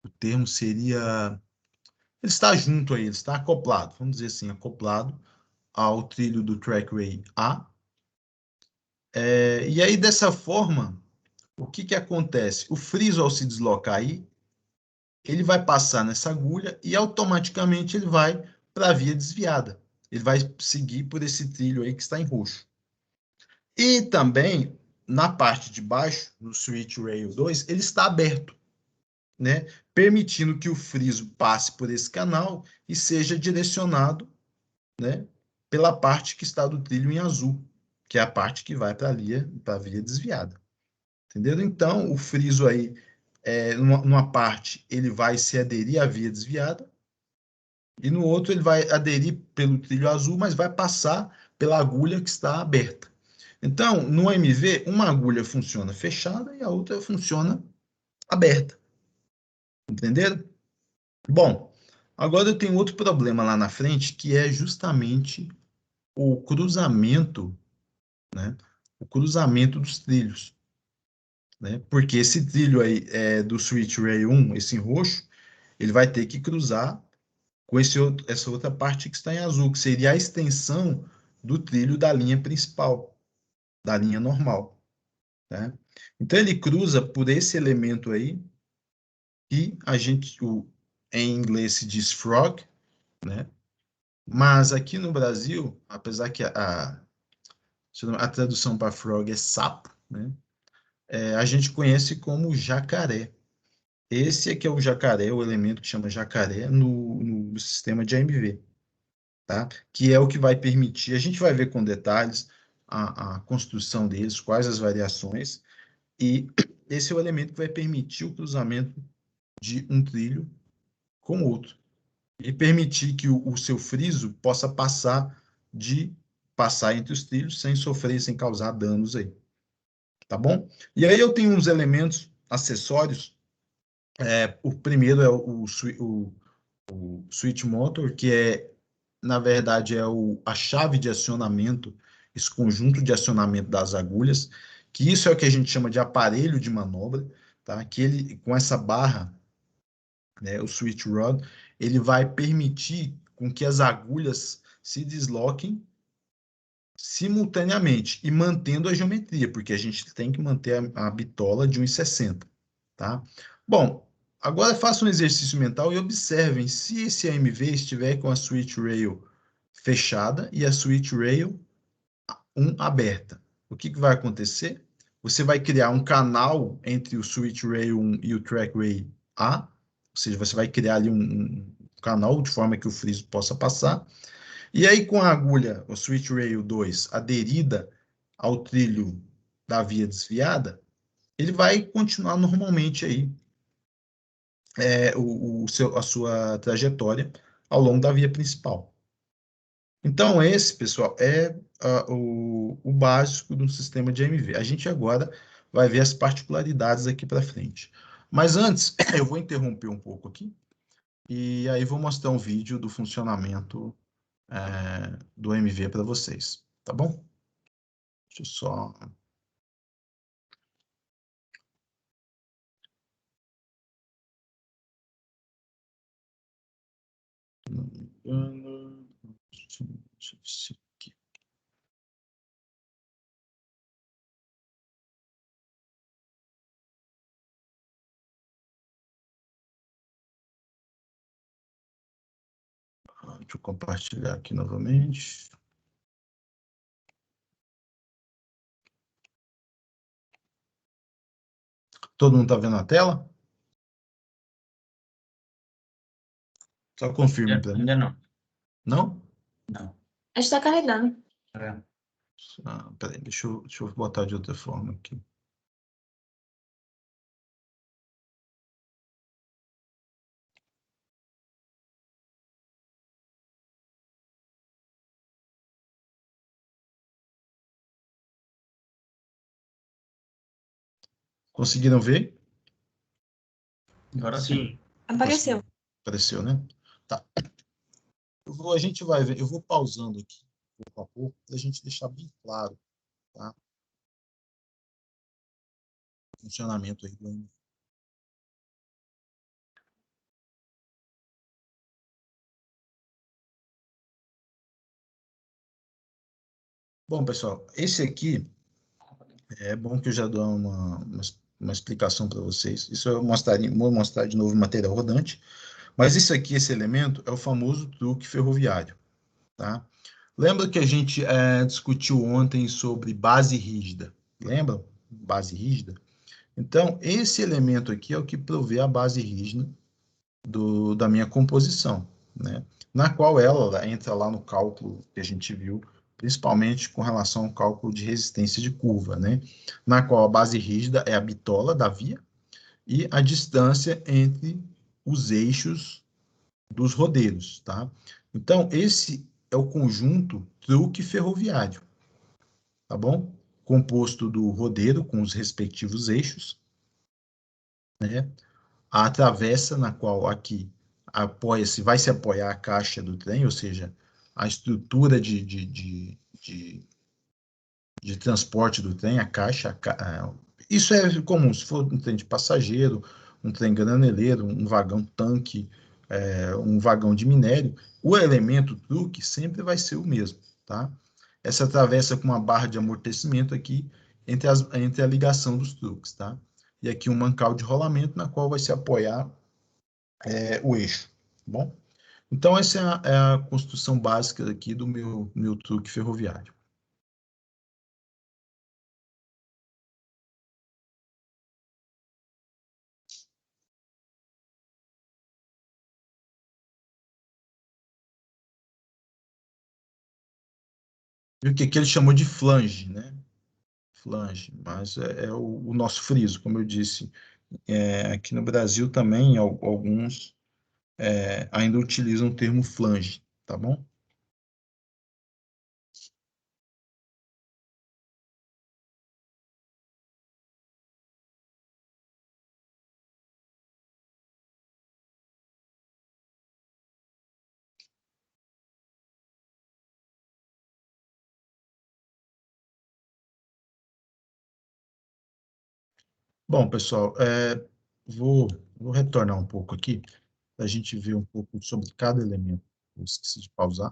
o termo seria, ele está junto aí, ele está acoplado, vamos dizer assim, acoplado ao trilho do trackway A. E aí, dessa forma, o que acontece? O friso, ao se deslocar aí, ele vai passar nessa agulha e automaticamente ele vai para a via desviada. Ele vai seguir por esse trilho aí que está em roxo. E também na parte de baixo, no switch rail 2, ele está aberto, né? Permitindo que o friso passe por esse canal e seja direcionado, né, pela parte que está do trilho em azul, que é a parte que vai para a via desviada. Entendeu? Então, o friso aí, numa parte, ele vai se aderir à via desviada, e no outro ele vai aderir pelo trilho azul, mas vai passar pela agulha que está aberta. Então, no AMV, uma agulha funciona fechada e a outra funciona aberta. Entenderam? Bom, agora eu tenho outro problema lá na frente, que é justamente o cruzamento, né? O cruzamento dos trilhos, né? Porque esse trilho aí do Switch Rail 1, esse em roxo, ele vai ter que cruzar com essa outra parte que está em azul, que seria a extensão do trilho da linha principal, da linha normal, né? Então ele cruza por esse elemento aí, que em inglês se diz frog, né? Mas aqui no Brasil, apesar que a tradução para frog é sapo, né? A gente conhece como jacaré. Esse aqui é o jacaré, o elemento que chama jacaré no sistema de AMV, tá? Que é o que vai permitir, a gente vai ver com detalhes a construção deles, quais as variações, e esse é o elemento que vai permitir o cruzamento de um trilho com outro, e permitir que o seu friso possa passar entre os trilhos sem sofrer, sem causar danos aí, tá bom? E aí eu tenho uns elementos acessórios. O primeiro é o switch motor, que na verdade, a chave de acionamento, esse conjunto de acionamento das agulhas, que isso é o que a gente chama de aparelho de manobra, tá? Que ele, com essa barra, né, o switch rod, ele vai permitir com que as agulhas se desloquem simultaneamente e mantendo a geometria, porque a gente tem que manter a bitola de 1,60, tá? Bom, agora faça um exercício mental e observem se esse AMV estiver com a switch rail fechada e a switch rail 1 aberta. O que vai acontecer? Você vai criar um canal entre o switch rail 1 e o track rail A, ou seja, você vai criar ali um canal de forma que o friso possa passar. E aí, com a agulha, o switch rail 2, aderida ao trilho da via desviada, ele vai continuar normalmente aí a sua trajetória ao longo da via principal. Então, esse, pessoal, é o básico de um sistema de AMV. A gente agora vai ver as particularidades aqui para frente. Mas antes, eu vou interromper um pouco aqui, e aí vou mostrar um vídeo do funcionamento do AMV para vocês, tá bom? Deixa eu só... Deixa eu ver se aqui. Deixa eu compartilhar aqui novamente. Todo mundo está vendo a tela? Só confirme para mim. Ainda não. Não? Não. Está carregando. Peraí, deixa eu botar de outra forma aqui. Conseguiram ver? Agora sim. Apareceu. Apareceu, né? Tá. A gente vai ver, eu vou pausando aqui, pouco a pouco, para a gente deixar bem claro, tá? O funcionamento aí do AMV. Bom, pessoal, esse aqui é bom que eu já dou uma explicação para vocês. Isso eu vou mostrar de novo o material rodante. Mas isso aqui, esse elemento, é o famoso truque ferroviário, tá? Lembra que a gente discutiu ontem sobre base rígida? Lembram? base rígida. Então, esse elemento aqui é o que provê a base rígida da minha composição, né? Na qual ela entra lá no cálculo que a gente viu, principalmente com relação ao cálculo de resistência de curva, né? Na qual a base rígida é a bitola da via e a distância entre os eixos dos rodeios, tá? Então, esse é o conjunto truque ferroviário, tá bom? Composto do rodeiro com os respectivos eixos, né? A travessa na qual aqui apoia-se, vai se apoiar a caixa do trem, ou seja, a estrutura de transporte do trem, a caixa. Isso é comum, se for um trem de passageiro, um trem graneleiro, um vagão tanque, um vagão de minério, o elemento truque sempre vai ser o mesmo, tá? Essa travessa com uma barra de amortecimento aqui entre a ligação dos truques, tá? E aqui um mancal de rolamento na qual vai se apoiar o eixo, tá bom? Então, essa é a construção básica aqui do meu truque ferroviário. E o que ele chamou de flange, né? Flange, mas é o nosso friso, como eu disse. Aqui no Brasil também, alguns ainda utilizam o termo flange, tá bom? Bom, pessoal, vou retornar um pouco aqui, para a gente ver um pouco sobre cada elemento. Eu esqueci de pausar.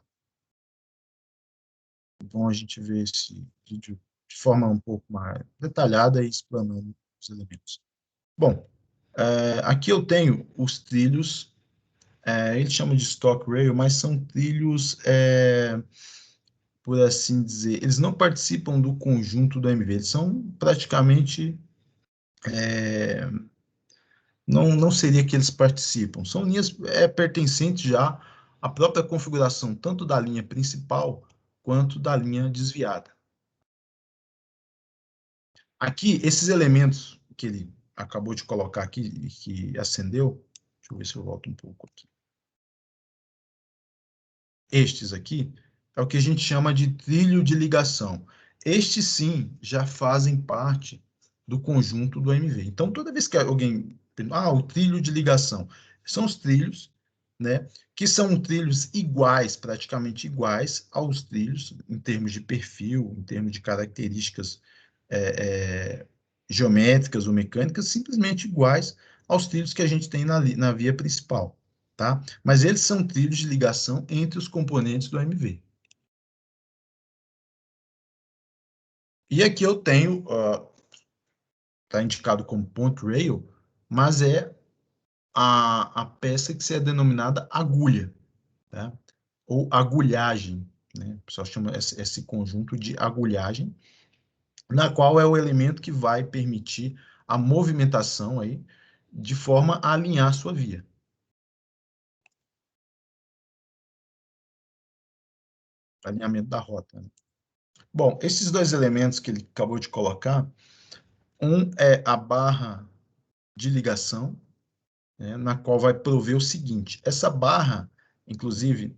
Então, a gente vê esse vídeo de forma um pouco mais detalhada e explanando os elementos. Bom, aqui eu tenho os trilhos, eles chamam de stock rail, mas são trilhos, por assim dizer, eles não participam do conjunto do MV, eles são praticamente, não seria que eles participam, são linhas pertencentes já à própria configuração, tanto da linha principal quanto da linha desviada. Aqui, esses elementos que ele acabou de colocar aqui e que acendeu, deixa eu ver se eu volto um pouco aqui. Estes aqui é o que a gente chama de trilho de ligação. Estes, sim, já fazem parte do conjunto do MV. Então, toda vez que alguém... o trilho de ligação. São os trilhos, né, que são trilhos iguais, praticamente iguais aos trilhos, em termos de perfil, em termos de características geométricas ou mecânicas, simplesmente iguais aos trilhos que a gente tem na via principal. Tá? Mas eles são trilhos de ligação entre os componentes do MV. E aqui eu tenho, está indicado como point rail, mas é a peça que se é denominada agulha, tá? Ou agulhagem, né? O pessoal chama esse conjunto de agulhagem, na qual é o elemento que vai permitir a movimentação aí, de forma a alinhar a sua via. Alinhamento da rota, né? Bom, esses dois elementos que ele acabou de colocar, um é a barra de ligação, né, na qual vai prover o seguinte: essa barra, inclusive,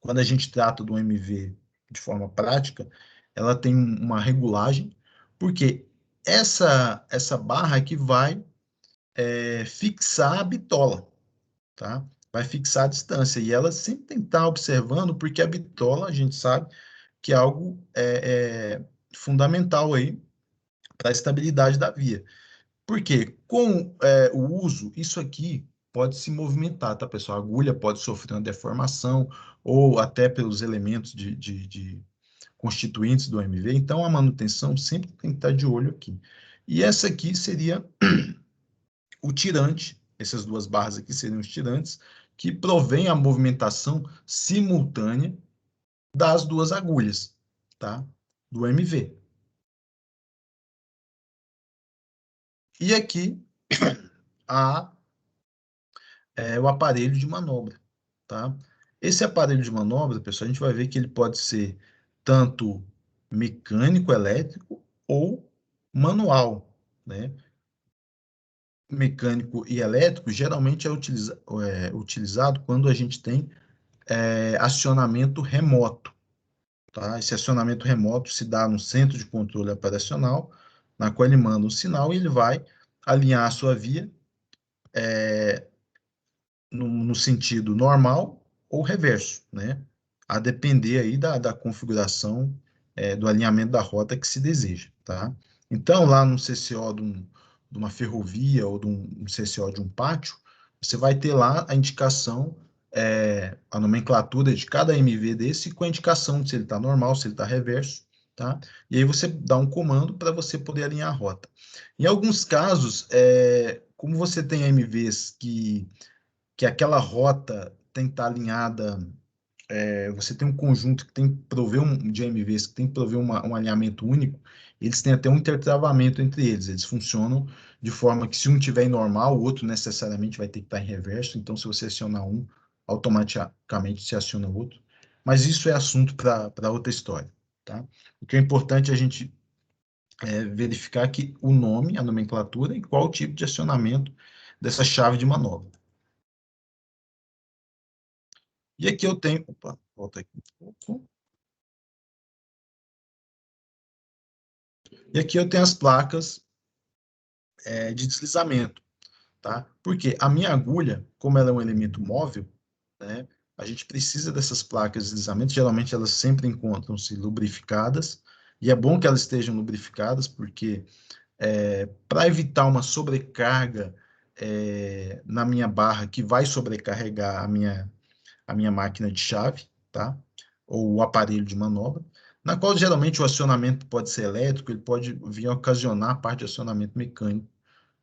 quando a gente trata do MV de forma prática, ela tem uma regulagem, porque essa barra é que vai fixar a bitola, tá? Vai fixar a distância, e ela sempre tem que estar observando, porque a bitola, a gente sabe que é algo fundamental aí para a estabilidade da via. Porque com o uso, isso aqui pode se movimentar, tá, pessoal? A agulha pode sofrer uma deformação, ou até pelos elementos de constituintes do MV. Então, a manutenção sempre tem que estar de olho aqui. E essa aqui seria o tirante, essas duas barras aqui seriam os tirantes, que provém a movimentação simultânea das duas agulhas, tá? Do MV. E aqui o aparelho de manobra, tá? Esse aparelho de manobra, pessoal, a gente vai ver que ele pode ser tanto mecânico, elétrico ou manual, né? Mecânico e elétrico geralmente é utilizado quando a gente tem acionamento remoto, tá? Esse acionamento remoto se dá no centro de controle operacional, na qual ele manda um sinal e ele vai alinhar a sua via no sentido normal ou reverso, né? A depender aí da configuração do alinhamento da rota que se deseja, tá? Então, lá no CCO de uma ferrovia ou de um CCO de um pátio, você vai ter lá a indicação, a nomenclatura de cada MV desse com a indicação de se ele está normal, se ele está reverso, tá? E aí você dá um comando para você poder alinhar a rota. Em alguns casos, como você tem MVs que aquela rota tem que estar alinhada, você tem um conjunto que tem que prover de MVs, que tem que prover um alinhamento único, eles têm até um intertravamento entre eles, eles funcionam de forma que se um tiver em normal, o outro necessariamente vai ter que estar em reverso, então se você acionar um, automaticamente se aciona o outro, mas isso é assunto para outra história, tá? O que é importante é a gente verificar que o nome, a nomenclatura e qual o tipo de acionamento dessa chave de manobra. E aqui eu tenho. Opa, volta aqui um pouco. E aqui eu tenho as placas de deslizamento, tá? Porque a minha agulha, como ela é um elemento móvel, né, a gente precisa dessas placas de deslizamento. Geralmente elas sempre encontram-se lubrificadas, e é bom que elas estejam lubrificadas, porque para evitar uma sobrecarga na minha barra, que vai sobrecarregar a minha máquina de chave, tá? Ou o aparelho de manobra, na qual geralmente o acionamento pode ser elétrico, ele pode vir a ocasionar a parte de acionamento mecânico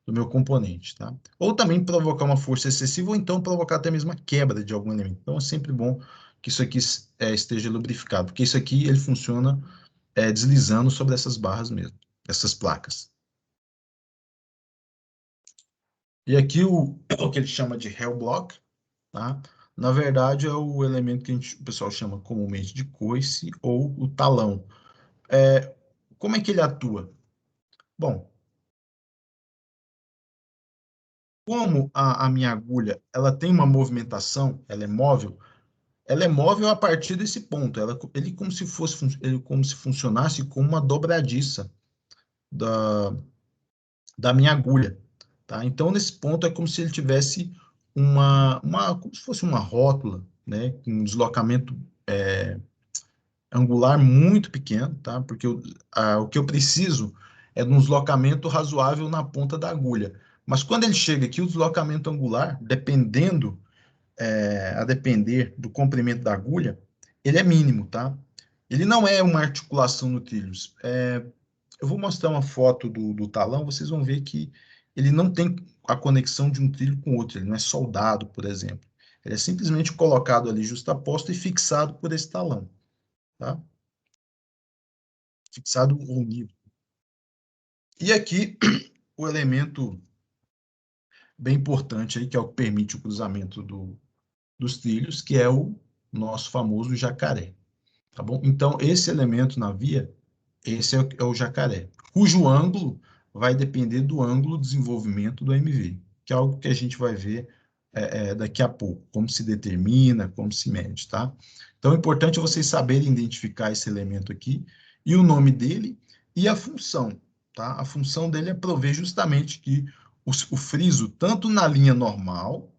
do meu componente, tá? Ou também provocar uma força excessiva, ou então provocar até mesmo a quebra de algum elemento. Então é sempre bom que isso aqui esteja lubrificado, porque isso aqui ele funciona deslizando sobre essas barras mesmo, essas placas. E aqui o que ele chama de Hell Block, tá? Na verdade, é o elemento que o pessoal chama comumente de coice ou o talão. Como é que ele atua? Bom, como a minha agulha ela tem uma movimentação, ela é móvel a partir desse ponto. Ele como se fosse, ele como se funcionasse como uma dobradiça da, da minha agulha, tá? Então, nesse ponto, é como se ele tivesse como se fosse uma rótula, né? Com um deslocamento angular muito pequeno, tá? Porque o que eu preciso é de um deslocamento razoável na ponta da agulha. Mas quando ele chega aqui, o deslocamento angular, a depender do comprimento da agulha, ele é mínimo, tá? Ele não é uma articulação no trilhos. Eu vou mostrar uma foto do talão, vocês vão ver que ele não tem a conexão de um trilho com o outro, ele não é soldado, por exemplo. Ele é simplesmente colocado ali justaposto e fixado por esse talão, tá? Fixado ou unido. E aqui, o elemento bem importante aí, que é o que permite o cruzamento dos trilhos, que é o nosso famoso jacaré, tá bom? Então, esse elemento na via, esse é o jacaré, cujo ângulo vai depender do ângulo de desenvolvimento do MV, que é algo que a gente vai ver daqui a pouco, como se determina, como se mede, tá? Então, é importante vocês saberem identificar esse elemento aqui, e o nome dele, e a função, tá? A função dele é prover justamente que o friso, tanto na linha normal,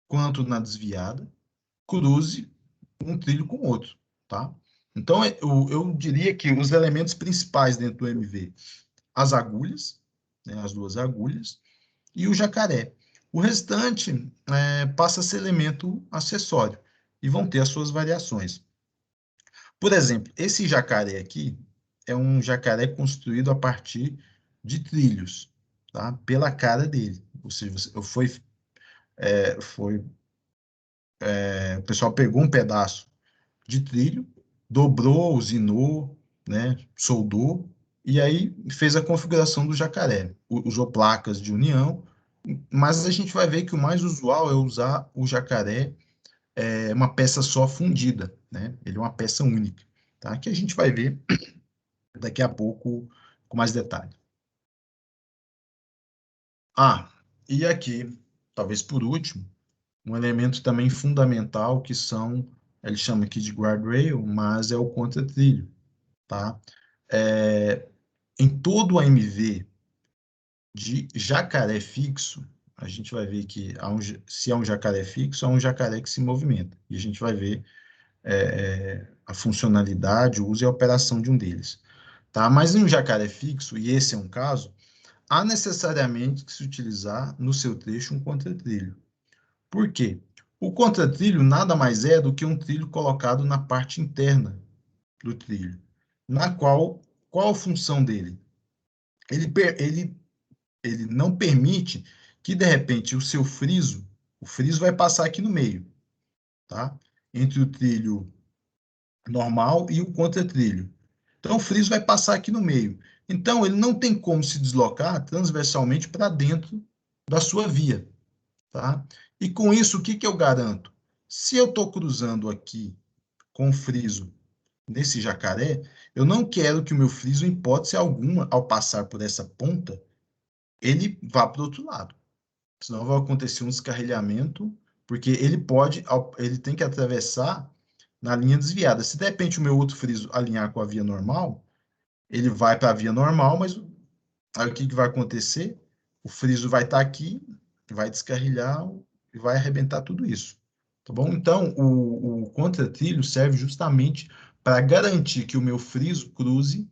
quanto na desviada, cruze um trilho com o outro, tá? Então, eu diria que os elementos principais dentro do MV, as agulhas, né, as duas agulhas, e o jacaré. O restante passa a ser elemento acessório e vão ter as suas variações. Por exemplo, esse jacaré aqui é um jacaré construído a partir de trilhos, tá? Pela cara dele. Ou seja, o pessoal pegou um pedaço de trilho, dobrou, usinou, né, soldou e aí fez a configuração do jacaré. Usou placas de união, mas a gente vai ver que o mais usual é usar o jacaré, uma peça só fundida, né? Ele é uma peça única, tá? Que a gente vai ver daqui a pouco com mais detalhe. Ah, e aqui, talvez por último, um elemento também fundamental que são, ele chama aqui de guardrail, mas é o contratrilho, tá? Em todo o AMV de jacaré fixo, a gente vai ver que se é um jacaré fixo, é um jacaré que se movimenta. E a gente vai ver a funcionalidade, o uso e a operação de um deles. Tá? Mas em um jacaré fixo, e esse é um caso, há necessariamente que se utilizar no seu trecho um contratrilho. Por quê? O contratrilho nada mais é do que um trilho colocado na parte interna do trilho, na qual a função dele? Ele não permite que, de repente, o friso vai passar aqui no meio, tá? Entre o trilho normal e o contratrilho. Então, o friso vai passar aqui no meio. Então, ele não tem como se deslocar transversalmente para dentro da sua via, tá? E com isso, o que que eu garanto? Se eu estou cruzando aqui com o friso nesse jacaré, eu não quero que o meu friso, em hipótese alguma, ao passar por essa ponta, ele vá para o outro lado. Senão vai acontecer um descarrilhamento, porque ele tem que atravessar na linha desviada. Se de repente o meu outro friso alinhar com a via normal, ele vai para a via normal, mas aí o que que vai acontecer? O friso vai estar aqui, vai descarrilhar e vai arrebentar tudo isso. Tá bom? Então, o contratrilho serve justamente para garantir que o meu friso cruze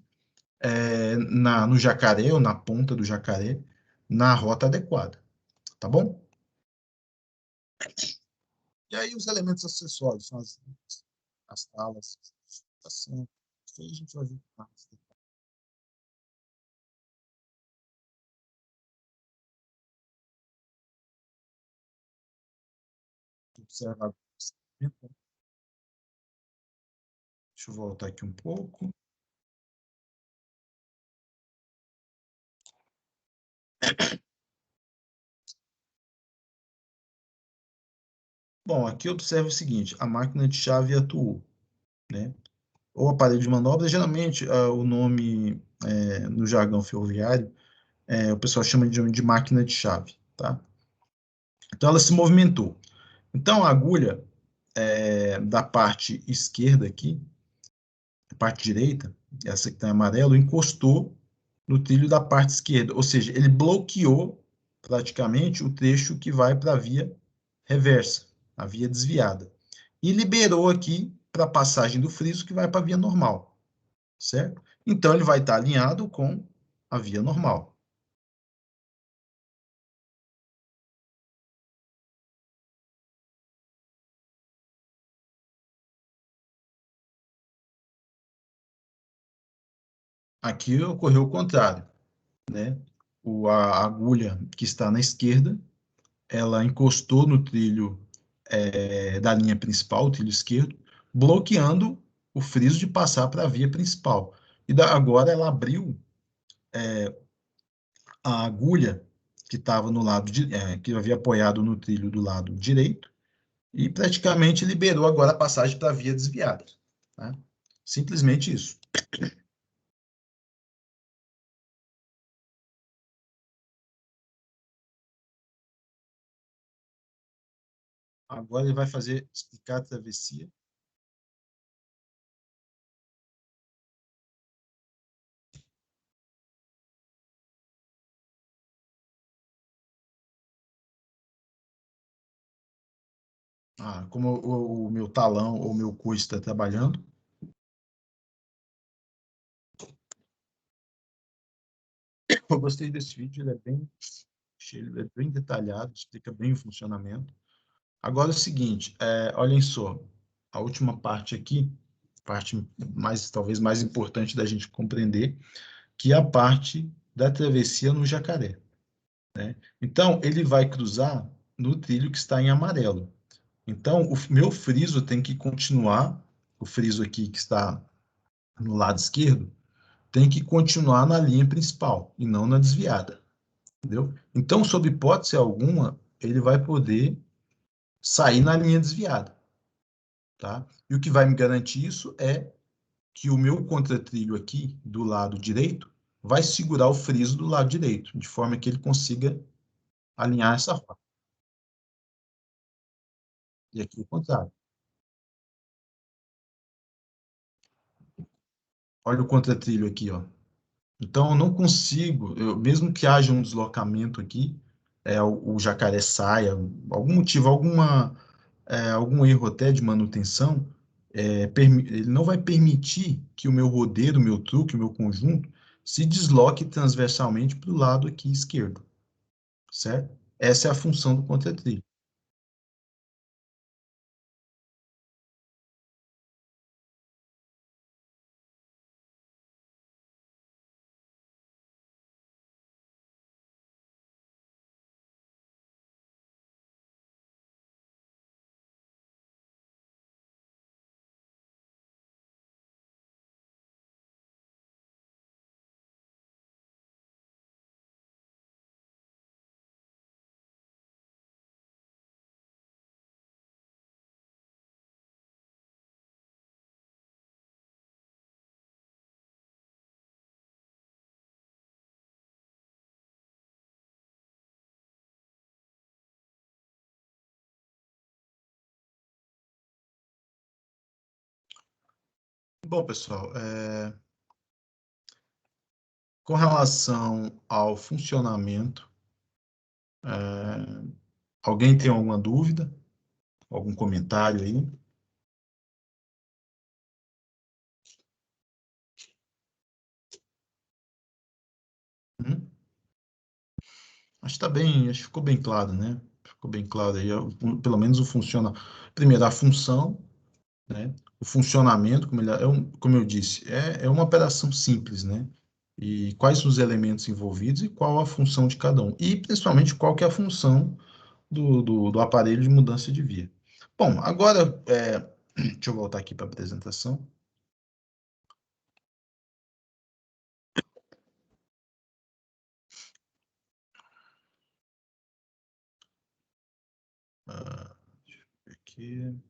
no jacaré ou na ponta do jacaré na rota adequada. Tá bom? E aí os elementos acessórios, são as talas, sustentação, isso aí a gente vai ver mais. Observa. Deixa eu voltar aqui um pouco. Bom, aqui observa o seguinte, a máquina de chave atuou, né? Ou aparelho de manobra, geralmente o nome no jargão ferroviário, o pessoal chama de máquina de chave, tá? Então ela se movimentou. Então a agulha da parte esquerda aqui, a parte direita, essa que está em amarelo, encostou no trilho da parte esquerda, ou seja, ele bloqueou praticamente o trecho que vai para a via reversa, a via desviada, e liberou aqui para a passagem do friso que vai para a via normal, certo? Então ele vai estar alinhado com a via normal. Aqui ocorreu o contrário, né? A agulha que está na esquerda, ela encostou no trilho da linha principal, o trilho esquerdo, bloqueando o friso de passar para a via principal. E agora ela abriu a agulha que estava no lado que havia apoiado no trilho do lado direito e praticamente liberou agora a passagem para a via desviada. Tá? Simplesmente isso. Agora ele vai explicar a travessia. Como o meu talão ou o meu coice está trabalhando. Eu gostei desse vídeo, ele é bem detalhado, explica bem o funcionamento. Agora é o seguinte, olhem só, a última parte aqui, parte talvez mais importante da gente compreender, que é a parte da travessia no jacaré, né? Então, ele vai cruzar no trilho que está em amarelo. Então, o meu friso tem que continuar, o friso aqui que está no lado esquerdo, tem que continuar na linha principal e não na desviada, entendeu? Então, sob hipótese alguma, ele vai poder sair na linha desviada, tá? E o que vai me garantir isso é que o meu contratrilho aqui do lado direito vai segurar o friso do lado direito, de forma que ele consiga alinhar essa rota. E aqui o contrário. Olha o contratrilho aqui, ó. Então, eu não consigo, mesmo que haja um deslocamento aqui, o jacaré saia, algum motivo, algum erro até de manutenção, ele não vai permitir que o meu rodeiro, o meu truque, o meu conjunto, se desloque transversalmente para o lado aqui esquerdo, certo? Essa é a função do contratrilho. Bom, pessoal, com relação ao funcionamento, alguém tem alguma dúvida? Algum comentário aí? Hum? Acho que ficou bem claro, né? Ficou bem claro aí, pelo menos primeiro, a função, né? O funcionamento, como eu disse, é uma operação simples, né? E quais os elementos envolvidos e qual a função de cada um. E, principalmente, qual que é a função do aparelho de mudança de via. Bom, agora, deixa eu voltar aqui para a apresentação. Deixa eu ver aqui.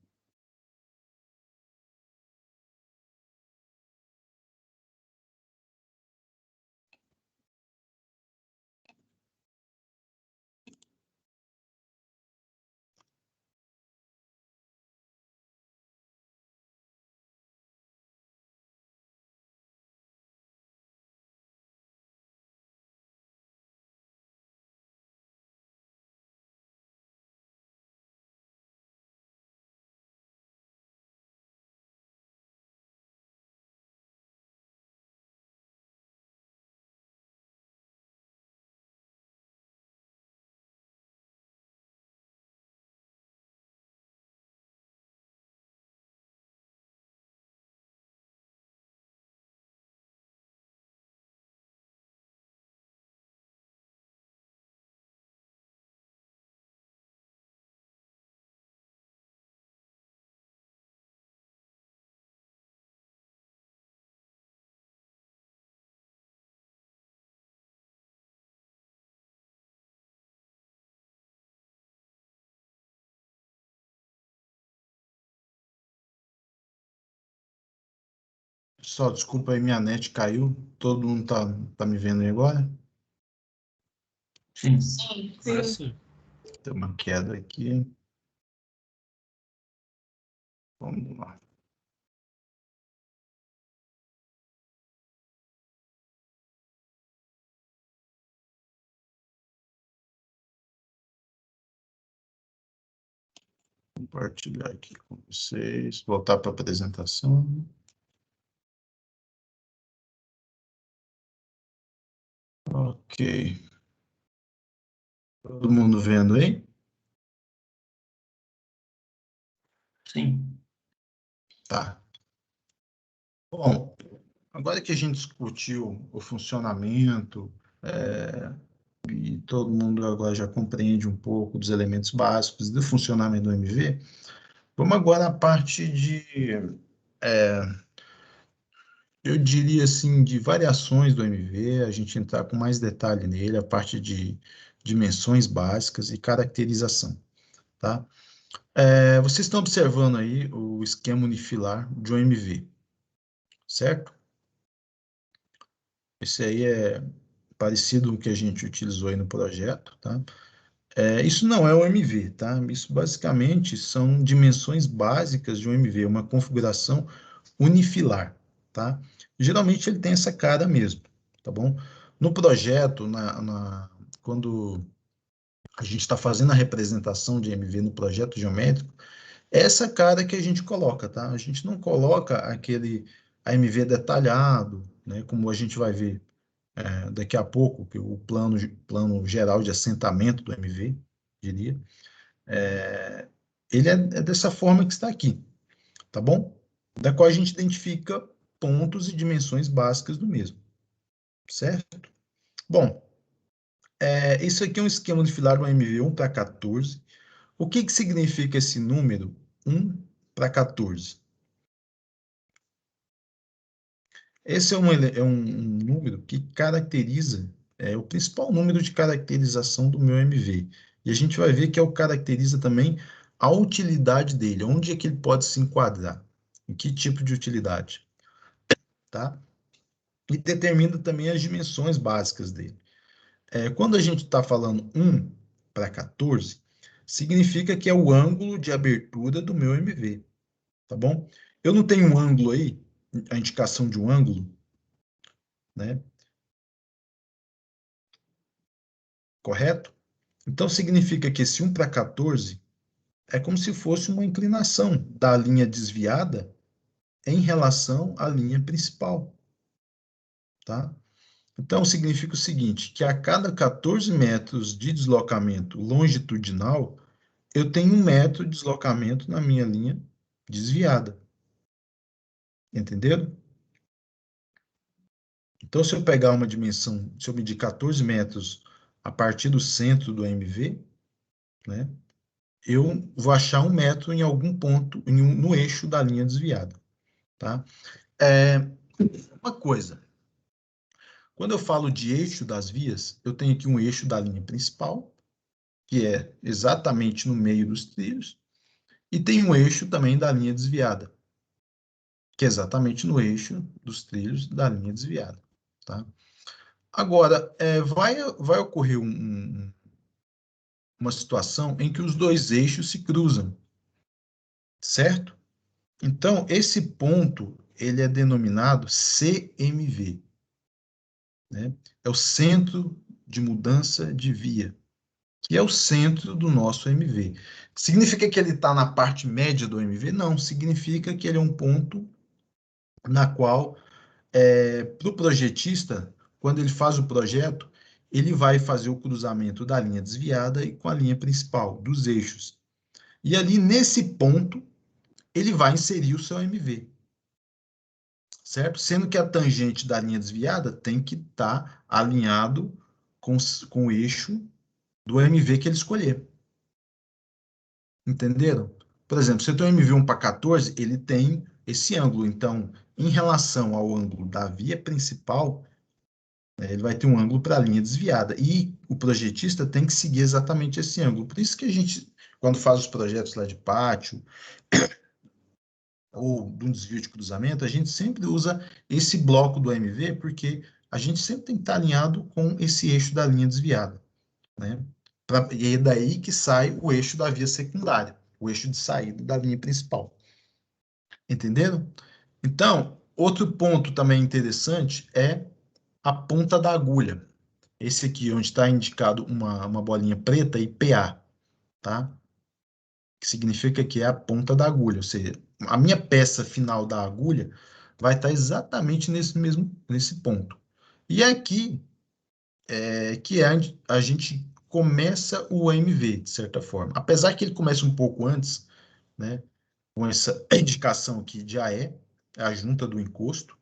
Só desculpa aí, minha net caiu. Todo mundo tá me vendo aí agora? Sim. Sim. Agora sim. Tem uma queda aqui. Vamos lá. Compartilhar aqui com vocês. Voltar para a apresentação. Ok. Todo mundo vendo aí? Sim. Tá. Bom, agora que a gente discutiu o funcionamento, e todo mundo agora já compreende um pouco dos elementos básicos do funcionamento do MV, vamos agora à parte eu diria assim, de variações do MV, a gente entrar com mais detalhe nele, a parte de dimensões básicas e caracterização, tá? Vocês estão observando aí o esquema unifilar de um MV, certo? Esse aí é parecido com o que a gente utilizou aí no projeto, tá? Isso não é o MV, tá? Isso basicamente são dimensões básicas de um MV, uma configuração unifilar, tá? Geralmente ele tem essa cara mesmo, tá bom? No projeto, quando a gente está fazendo a representação de MV no projeto geométrico, é essa cara que a gente coloca, tá? A gente não coloca aquele AMV detalhado, né? Como a gente vai ver daqui a pouco, que o plano geral de assentamento do MV, diria, ele é dessa forma que está aqui, tá bom? Da qual a gente identifica pontos e dimensões básicas do mesmo, certo? Bom, isso aqui é um esquema unifilar do MV 1:14. O que significa esse número 1:14? Esse é um número que caracteriza, o principal número de caracterização do meu MV. E a gente vai ver que caracteriza também a utilidade dele, onde é que ele pode se enquadrar, em que tipo de utilidade, tá? E determina também as dimensões básicas dele. Quando a gente está falando 1:14, significa que é o ângulo de abertura do meu MV, tá bom? Eu não tenho um ângulo aí, a indicação de um ângulo, né? Correto? Então, significa que esse 1:14 é como se fosse uma inclinação da linha desviada em relação à linha principal, tá? Então, significa o seguinte, que a cada 14 metros de deslocamento longitudinal, eu tenho 1 metro de deslocamento na minha linha desviada. Entenderam? Então, se eu pegar uma dimensão, se eu medir 14 metros a partir do centro do MV, né, eu vou achar 1 metro em algum ponto no eixo da linha desviada, tá? Uma coisa, quando eu falo de eixo das vias, eu tenho aqui um eixo da linha principal, que é exatamente no meio dos trilhos, e tem um eixo também da linha desviada, que é exatamente no eixo dos trilhos da linha desviada, tá? Agora, vai ocorrer uma situação em que os dois eixos se cruzam, certo? Então, esse ponto, ele é denominado CMV, né? É o centro de mudança de via, que é o centro do nosso MV. Significa que ele está na parte média do MV? Não, significa que ele é um ponto na qual, para o projetista, quando ele faz o projeto, ele vai fazer o cruzamento da linha desviada e com a linha principal, dos eixos. E ali, nesse ponto, ele vai inserir o seu MV, certo? Sendo que a tangente da linha desviada tem que estar alinhado com o eixo do MV que ele escolher. Entenderam? Por exemplo, se eu tenho um MV 1:14, ele tem esse ângulo. Então, em relação ao ângulo da via principal, ele vai ter um ângulo para a linha desviada. E o projetista tem que seguir exatamente esse ângulo. Por isso que a gente, quando faz os projetos lá de pátio, ou de um desvio de cruzamento, a gente sempre usa esse bloco do MV, porque a gente sempre tem que estar alinhado com esse eixo da linha desviada, né? E é daí que sai o eixo da via secundária, o eixo de saída da linha principal. Entenderam? Então, outro ponto também interessante é a ponta da agulha. Esse aqui, onde está indicado uma bolinha preta, IPA, tá? Que significa que é a ponta da agulha, ou seja, a minha peça final da agulha vai estar exatamente nesse ponto. E aqui que a gente começa o AMV, de certa forma. Apesar que ele começa um pouco antes, né, com essa indicação aqui de AE, a junta do encosto,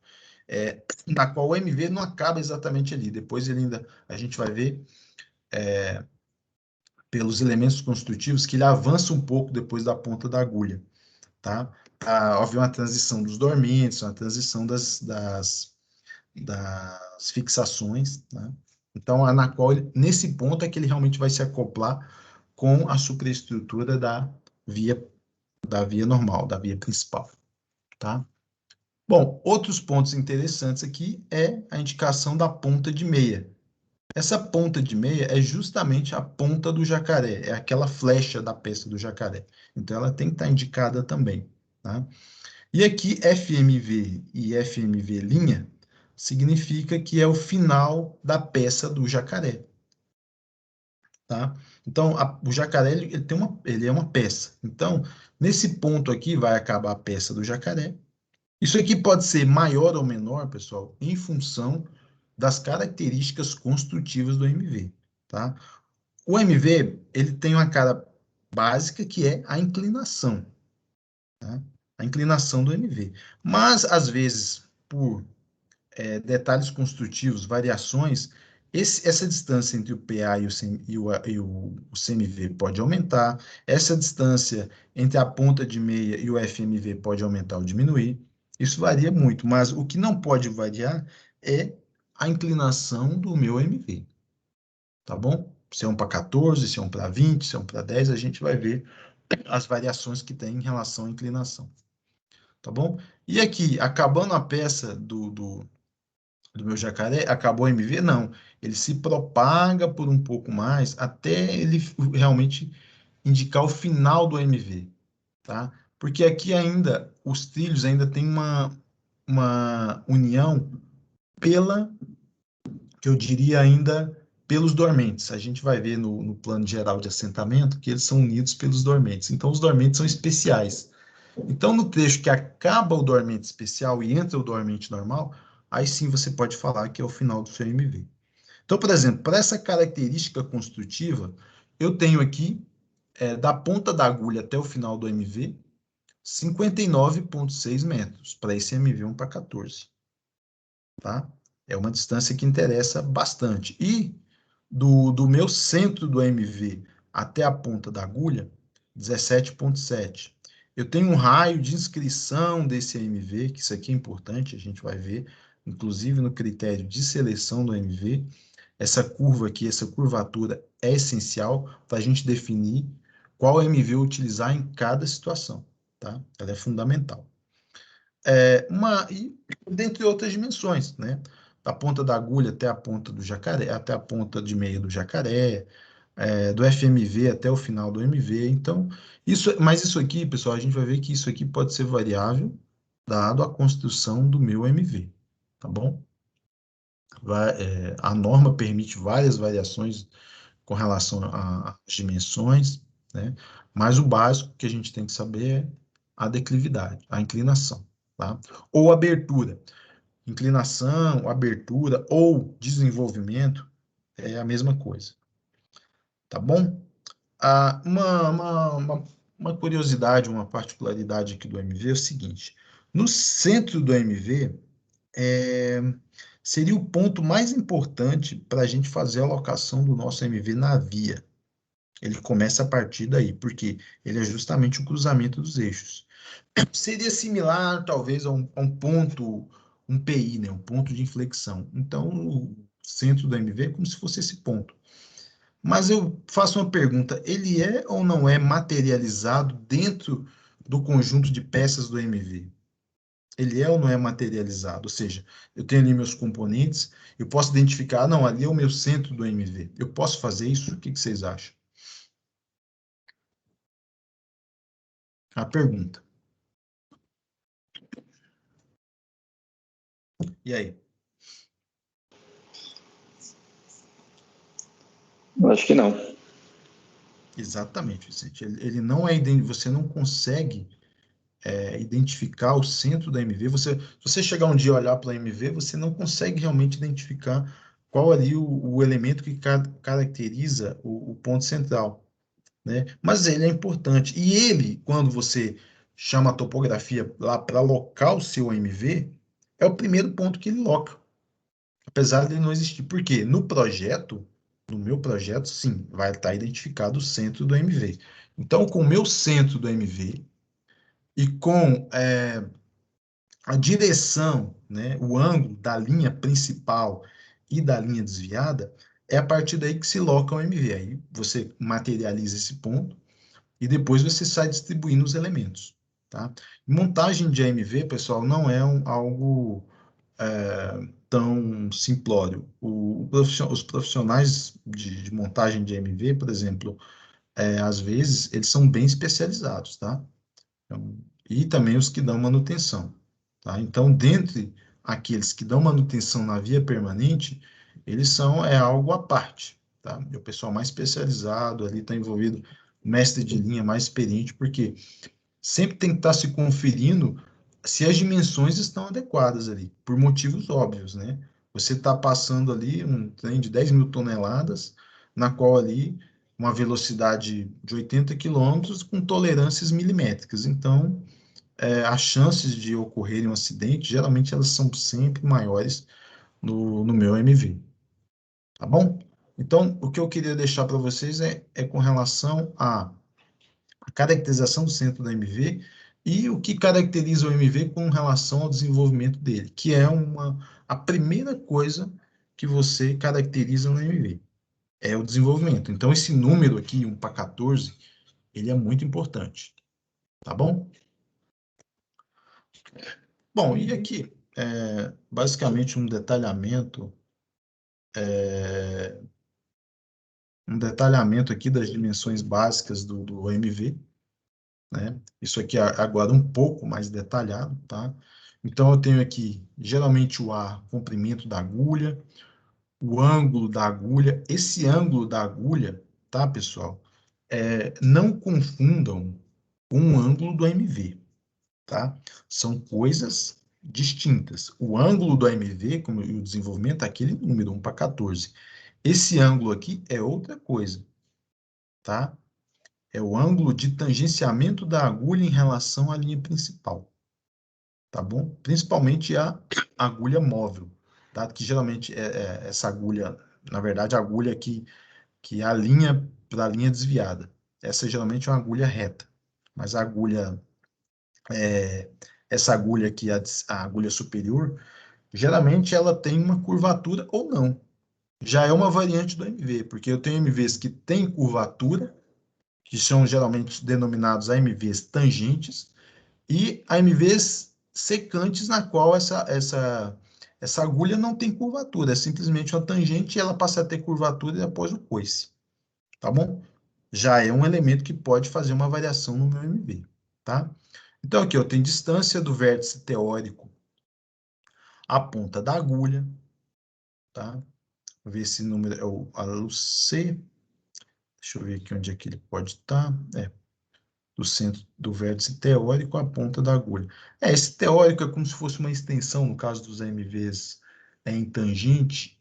na qual o MV não acaba exatamente ali. Depois a gente vai ver pelos elementos construtivos que ele avança um pouco depois da ponta da agulha, tá? houve uma transição dos dormentes, uma transição das fixações, né? Então, na qual, nesse ponto é que ele realmente vai se acoplar com a superestrutura da via normal, da via principal, tá? Bom, outros pontos interessantes aqui é a indicação da ponta de meia. Essa ponta de meia é justamente a ponta do jacaré, é aquela flecha da peça do jacaré. Então, ela tem que estar indicada também, tá? E aqui, FMV e FMV linha significa que é o final da peça do jacaré, tá? Então, o jacaré ele é uma peça. Então, nesse ponto aqui vai acabar a peça do jacaré. Isso aqui pode ser maior ou menor, pessoal, em função das características construtivas do MV, tá? O MV, ele tem uma cara básica que é a inclinação, tá? A inclinação do MV. Mas, às vezes, por detalhes construtivos, variações, essa distância entre o PA e o CMV pode aumentar, essa distância entre a ponta de meia e o FMV pode aumentar ou diminuir. Isso varia muito, mas o que não pode variar é a inclinação do meu MV, tá bom? Se é um para 14, se é um para 20, se é um para 10, a gente vai ver as variações que tem em relação à inclinação, tá bom? E aqui, acabando a peça do meu jacaré, acabou o MV? Não. Ele se propaga por um pouco mais até ele realmente indicar o final do MV, tá? Porque aqui ainda, os trilhos ainda tem uma união pela, que eu diria ainda, pelos dormentes. A gente vai ver no plano geral de assentamento que eles são unidos pelos dormentes. Então, os dormentes são especiais. Então, no trecho que acaba o dormente especial e entra o dormente normal, aí sim você pode falar que é o final do seu MV. Então, por exemplo, para essa característica construtiva, eu tenho aqui, da ponta da agulha até o final do MV, 59,6 metros, para esse MV 1 para 14. Tá? É uma distância que interessa bastante. E do meu centro do MV até a ponta da agulha, 17,7. Eu tenho um raio de inscrição desse MV, que isso aqui é importante, a gente vai ver, inclusive no critério de seleção do MV. Essa curva aqui, essa curvatura é essencial para a gente definir qual MV utilizar em cada situação, tá? Ela é fundamental. E dentre outras dimensões, né? Da ponta da agulha até a ponta do jacaré, até a ponta de meia do jacaré, do FMV até o final do MV. Então, mas isso aqui, pessoal, a gente vai ver que isso aqui pode ser variável dado a construção do meu MV, tá bom? A norma permite várias variações com relação às dimensões, né? Mas o básico que a gente tem que saber é a declividade, a inclinação, tá? Ou abertura. Inclinação, abertura ou desenvolvimento é a mesma coisa, tá bom? Uma curiosidade, uma particularidade aqui do MV é o seguinte: no centro do MV seria o ponto mais importante para a gente fazer a alocação do nosso MV na via. Ele começa a partir daí, porque ele é justamente o cruzamento dos eixos. Seria similar, talvez, a um ponto, um PI, né? Um ponto de inflexão. Então, o centro do MV é como se fosse esse ponto. Mas eu faço uma pergunta: ele é ou não é materializado dentro do conjunto de peças do MV? Ele é ou não é materializado? Ou seja, eu tenho ali meus componentes, eu posso identificar, não, ali é o meu centro do MV. Eu posso fazer isso? O que vocês acham? A pergunta. E aí? Eu acho que não. Exatamente, Vicente. Ele não é, você não consegue identificar o centro da MV. Se você chegar um dia e olhar para a MV, você não consegue realmente identificar qual ali o elemento que caracteriza o ponto central, né? Mas ele é importante. E ele, quando você chama a topografia lá para locar o seu MV, é o primeiro ponto que ele loca, apesar de ele não existir. Por quê? No meu projeto, sim, vai estar identificado o centro do MV. Então, com o meu centro do MV, e com a direção, né, o ângulo da linha principal e da linha desviada, é a partir daí que se loca o MV. Aí você materializa esse ponto e depois você sai distribuindo os elementos, tá? Montagem de AMV, pessoal, não é algo tão simplório. Os profissionais de montagem de AMV, por exemplo, às vezes, eles são bem especializados, tá? Então, e também os que dão manutenção, tá? Então, dentre aqueles que dão manutenção na via permanente, eles são algo à parte, tá? E o pessoal mais especializado ali está envolvido, mestre de linha mais experiente, porque sempre tem que estar se conferindo se as dimensões estão adequadas ali, por motivos óbvios, né? Você está passando ali um trem de 10 mil toneladas, na qual ali uma velocidade de 80 quilômetros com tolerâncias milimétricas. Então, as chances de ocorrerem um acidente, geralmente elas são sempre maiores no meu MV, tá bom? Então, o que eu queria deixar para vocês é com relação a caracterização do centro da MV e o que caracteriza o MV com relação ao desenvolvimento dele, que é a primeira coisa que você caracteriza no MV, é o desenvolvimento. Então, esse número aqui, 1 para 14, ele é muito importante, tá bom? Bom, e aqui, basicamente um detalhamento aqui das dimensões básicas do MV, né? Isso aqui é agora um pouco mais detalhado, tá? Então, eu tenho aqui, geralmente, o A, comprimento da agulha, o ângulo da agulha. Esse ângulo da agulha, tá, pessoal? Não confundam com o ângulo do MV, tá? São coisas distintas. O ângulo do AMV, como o desenvolvimento, é aquele número, 1 para 14. Esse ângulo aqui é outra coisa, tá? É o ângulo de tangenciamento da agulha em relação à linha principal, tá bom? Principalmente a agulha móvel, tá? Que geralmente essa agulha, na verdade, a agulha que alinha para a linha desviada. Essa geralmente é uma agulha reta, mas a agulha, essa agulha aqui, a agulha superior, geralmente ela tem uma curvatura ou não. Já é uma variante do MV, porque eu tenho MVs que têm curvatura, que são geralmente denominados AMVs tangentes, e AMVs secantes, na qual essa agulha não tem curvatura, é simplesmente uma tangente e ela passa a ter curvatura após o coice, tá bom? Já é um elemento que pode fazer uma variação no meu MV, tá? Então, aqui eu tenho distância do vértice teórico à ponta da agulha, tá? Vou ver esse número é o C. Deixa eu ver aqui onde é que ele pode estar. Do centro do vértice teórico à ponta da agulha. Esse teórico é como se fosse uma extensão, no caso dos AMVs em tangente,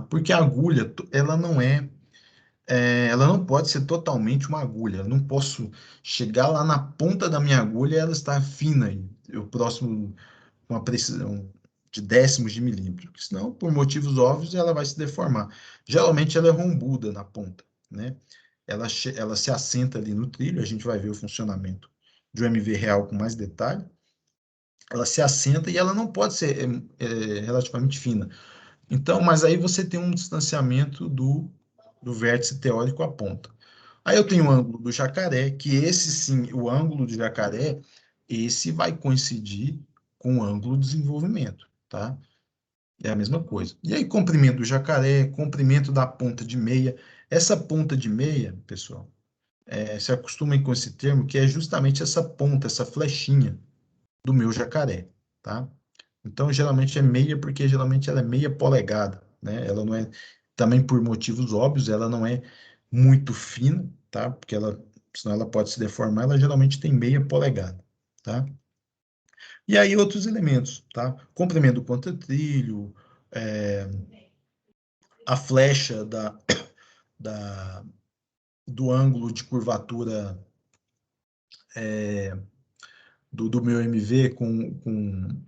porque a agulha, ela não pode ser totalmente uma agulha. Eu não posso chegar lá na ponta da minha agulha e ela estar fina, eu próximo uma precisão de décimos de milímetro, senão, por motivos óbvios, ela vai se deformar. Geralmente ela é rombuda na ponta, né? Ela se assenta ali no trilho, a gente vai ver o funcionamento de um MV real com mais detalhe. Ela se assenta e ela não pode ser relativamente fina. Então, mas aí você tem um distanciamento do vértice teórico à ponta. Aí eu tenho o ângulo do jacaré, que esse sim, o ângulo do jacaré, esse vai coincidir com o ângulo do desenvolvimento, tá? É a mesma coisa. E aí, comprimento do jacaré, comprimento da ponta de meia. Essa ponta de meia, pessoal, se acostumem com esse termo, que é justamente essa ponta, essa flechinha do meu jacaré, tá? Então, geralmente é meia, porque geralmente ela é meia polegada, né? Ela não é, também por motivos óbvios, ela não é muito fina, tá? Porque senão ela pode se deformar, ela geralmente tem meia polegada, tá? E aí outros elementos, tá? Comprimento do contratrilho, é, a flecha da, do ângulo de curvatura do meu MV com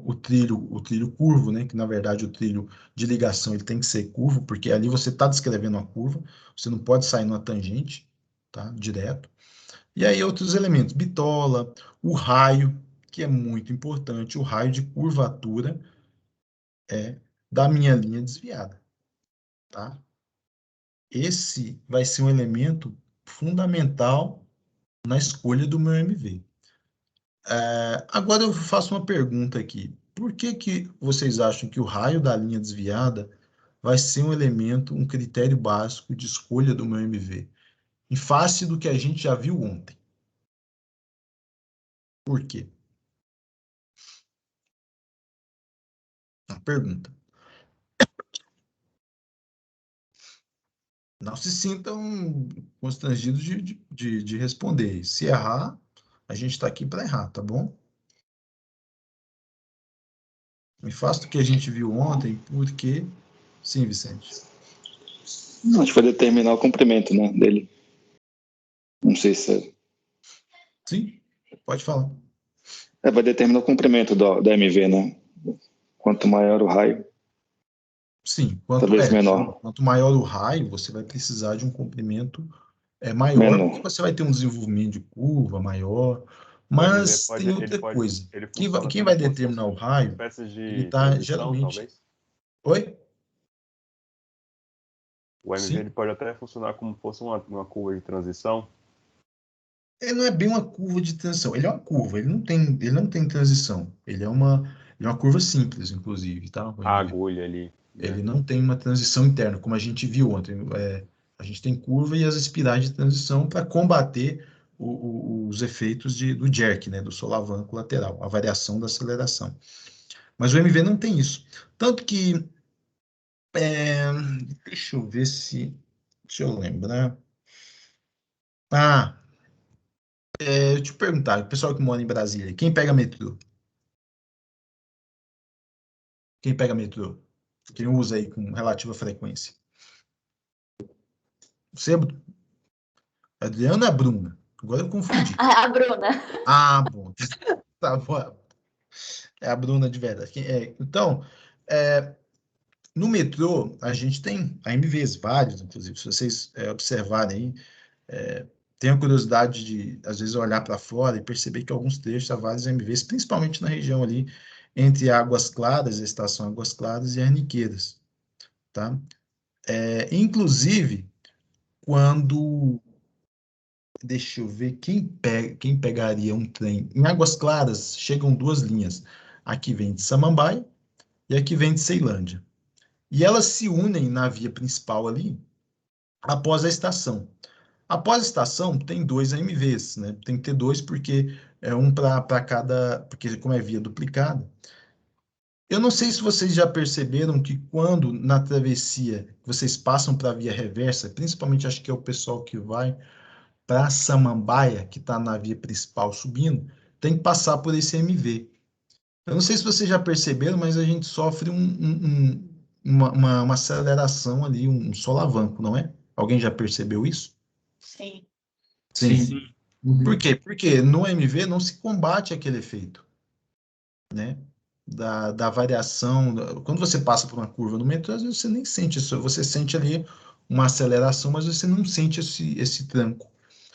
o trilho curvo, né? Que na verdade o trilho de ligação ele tem que ser curvo, porque ali você está descrevendo a curva, você não pode sair numa tangente, tá? Direto. E aí outros elementos, bitola, o raio, que é muito importante, o raio de curvatura da minha linha desviada, tá? Esse vai ser um elemento fundamental na escolha do meu MV. Agora eu faço uma pergunta aqui. Por que que vocês acham que o raio da linha desviada vai ser um elemento, um critério básico de escolha do meu MV? Em face do que a gente já viu ontem. Por quê? Uma pergunta. Não se sintam constrangidos de responder. Se errar, a gente está aqui para errar, tá bom? Me faça do que a gente viu ontem, porque... Sim, Vicente. Não, a gente vai determinar o comprimento, né, dele. Não sei se... Sim, pode falar. vai determinar o comprimento do MV, né? Quanto maior o raio, Sim, talvez menor. quanto maior o raio, você vai precisar de um comprimento maior, Menor. porque você vai ter um desenvolvimento de curva maior, O MV mas tem outra coisa. Ele Quem funciona vai como se fosse determinar o raio, espécies ele de está transição, geralmente... talvez? Oi? O MV Sim. ele pode até funcionar como se fosse uma curva de transição. Ele não é bem uma curva de transição, ele é uma curva, ele não tem transição. Ele é uma curva simples, inclusive, tá? O A MV. agulha ali, né? Ele não tem uma transição interna, como a gente viu ontem. A gente tem curva e as espirais de transição para combater os efeitos do jerk, né? Do solavanco lateral, a variação da aceleração. Mas o MV não tem isso. Tanto que, deixa eu ver se... Deixa eu lembrar. Deixa eu te perguntar, o pessoal que mora em Brasília, quem pega metrô? Quem pega metrô? Quem usa aí com relativa frequência? Você, Adriana ou a Bruna? Agora eu confundi. A Bruna. Ah, bom. Tá bom. É a Bruna de verdade. Então, no metrô, a gente tem AMVs vários, inclusive. Se vocês observarem aí, tenho a curiosidade de, às vezes, olhar para fora e perceber que alguns trechos há vários AMVs, principalmente na região ali entre Águas Claras, a estação Águas Claras e Arniqueiras, tá? Inclusive, quando... Deixa eu ver quem pegaria um trem. Em Águas Claras, chegam duas linhas. A que vem de Samambaia e a que vem de Ceilândia. E elas se unem na via principal ali, após a estação. Após a estação, tem dois AMVs, né? Tem que ter dois, porque é um para cada... Porque como é via duplicada. Eu não sei se vocês já perceberam que quando, na travessia, vocês passam para a via reversa, principalmente acho que é o pessoal que vai para Samambaia, que está na via principal subindo, tem que passar por esse MV. Eu não sei se vocês já perceberam, mas a gente sofre uma aceleração ali, um solavanco, não é? Alguém já percebeu isso? Sim. Sim. Por quê? Porque no MV não se combate aquele efeito, né? Da variação. Quando você passa por uma curva no metrô, às vezes você nem sente isso. Você sente ali uma aceleração, mas você não sente esse tranco.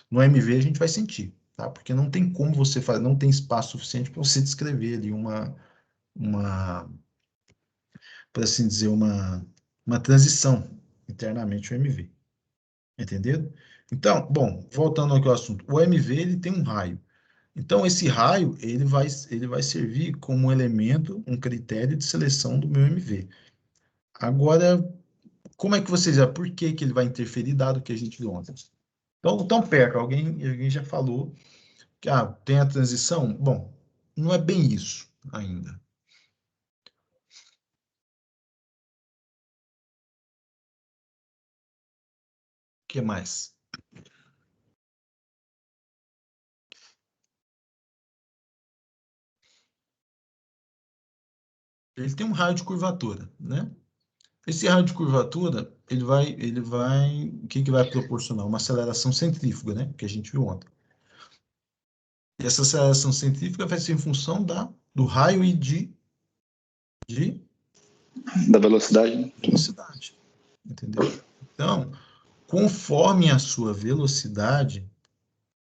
No MV a gente vai sentir, tá? Porque não tem como você fazer, não tem espaço suficiente para você descrever ali por assim dizer, uma transição internamente o MV. Entendido? Então, bom, voltando aqui ao assunto, o MV ele tem um raio. Então, esse raio ele vai servir como um elemento, um critério de seleção do meu MV. Agora, como é que vocês... Por que que ele vai interferir, dado que a gente viu ontem? Então, tão perto, alguém já falou que tem a transição. Bom, não é bem isso ainda. O que mais? Ele tem um raio de curvatura, né? Esse raio de curvatura, o que que vai proporcionar? Uma aceleração centrífuga, né? Que a gente viu ontem. E essa aceleração centrífuga vai ser em função do raio e Da velocidade. velocidade, entendeu? Então, conforme a sua velocidade,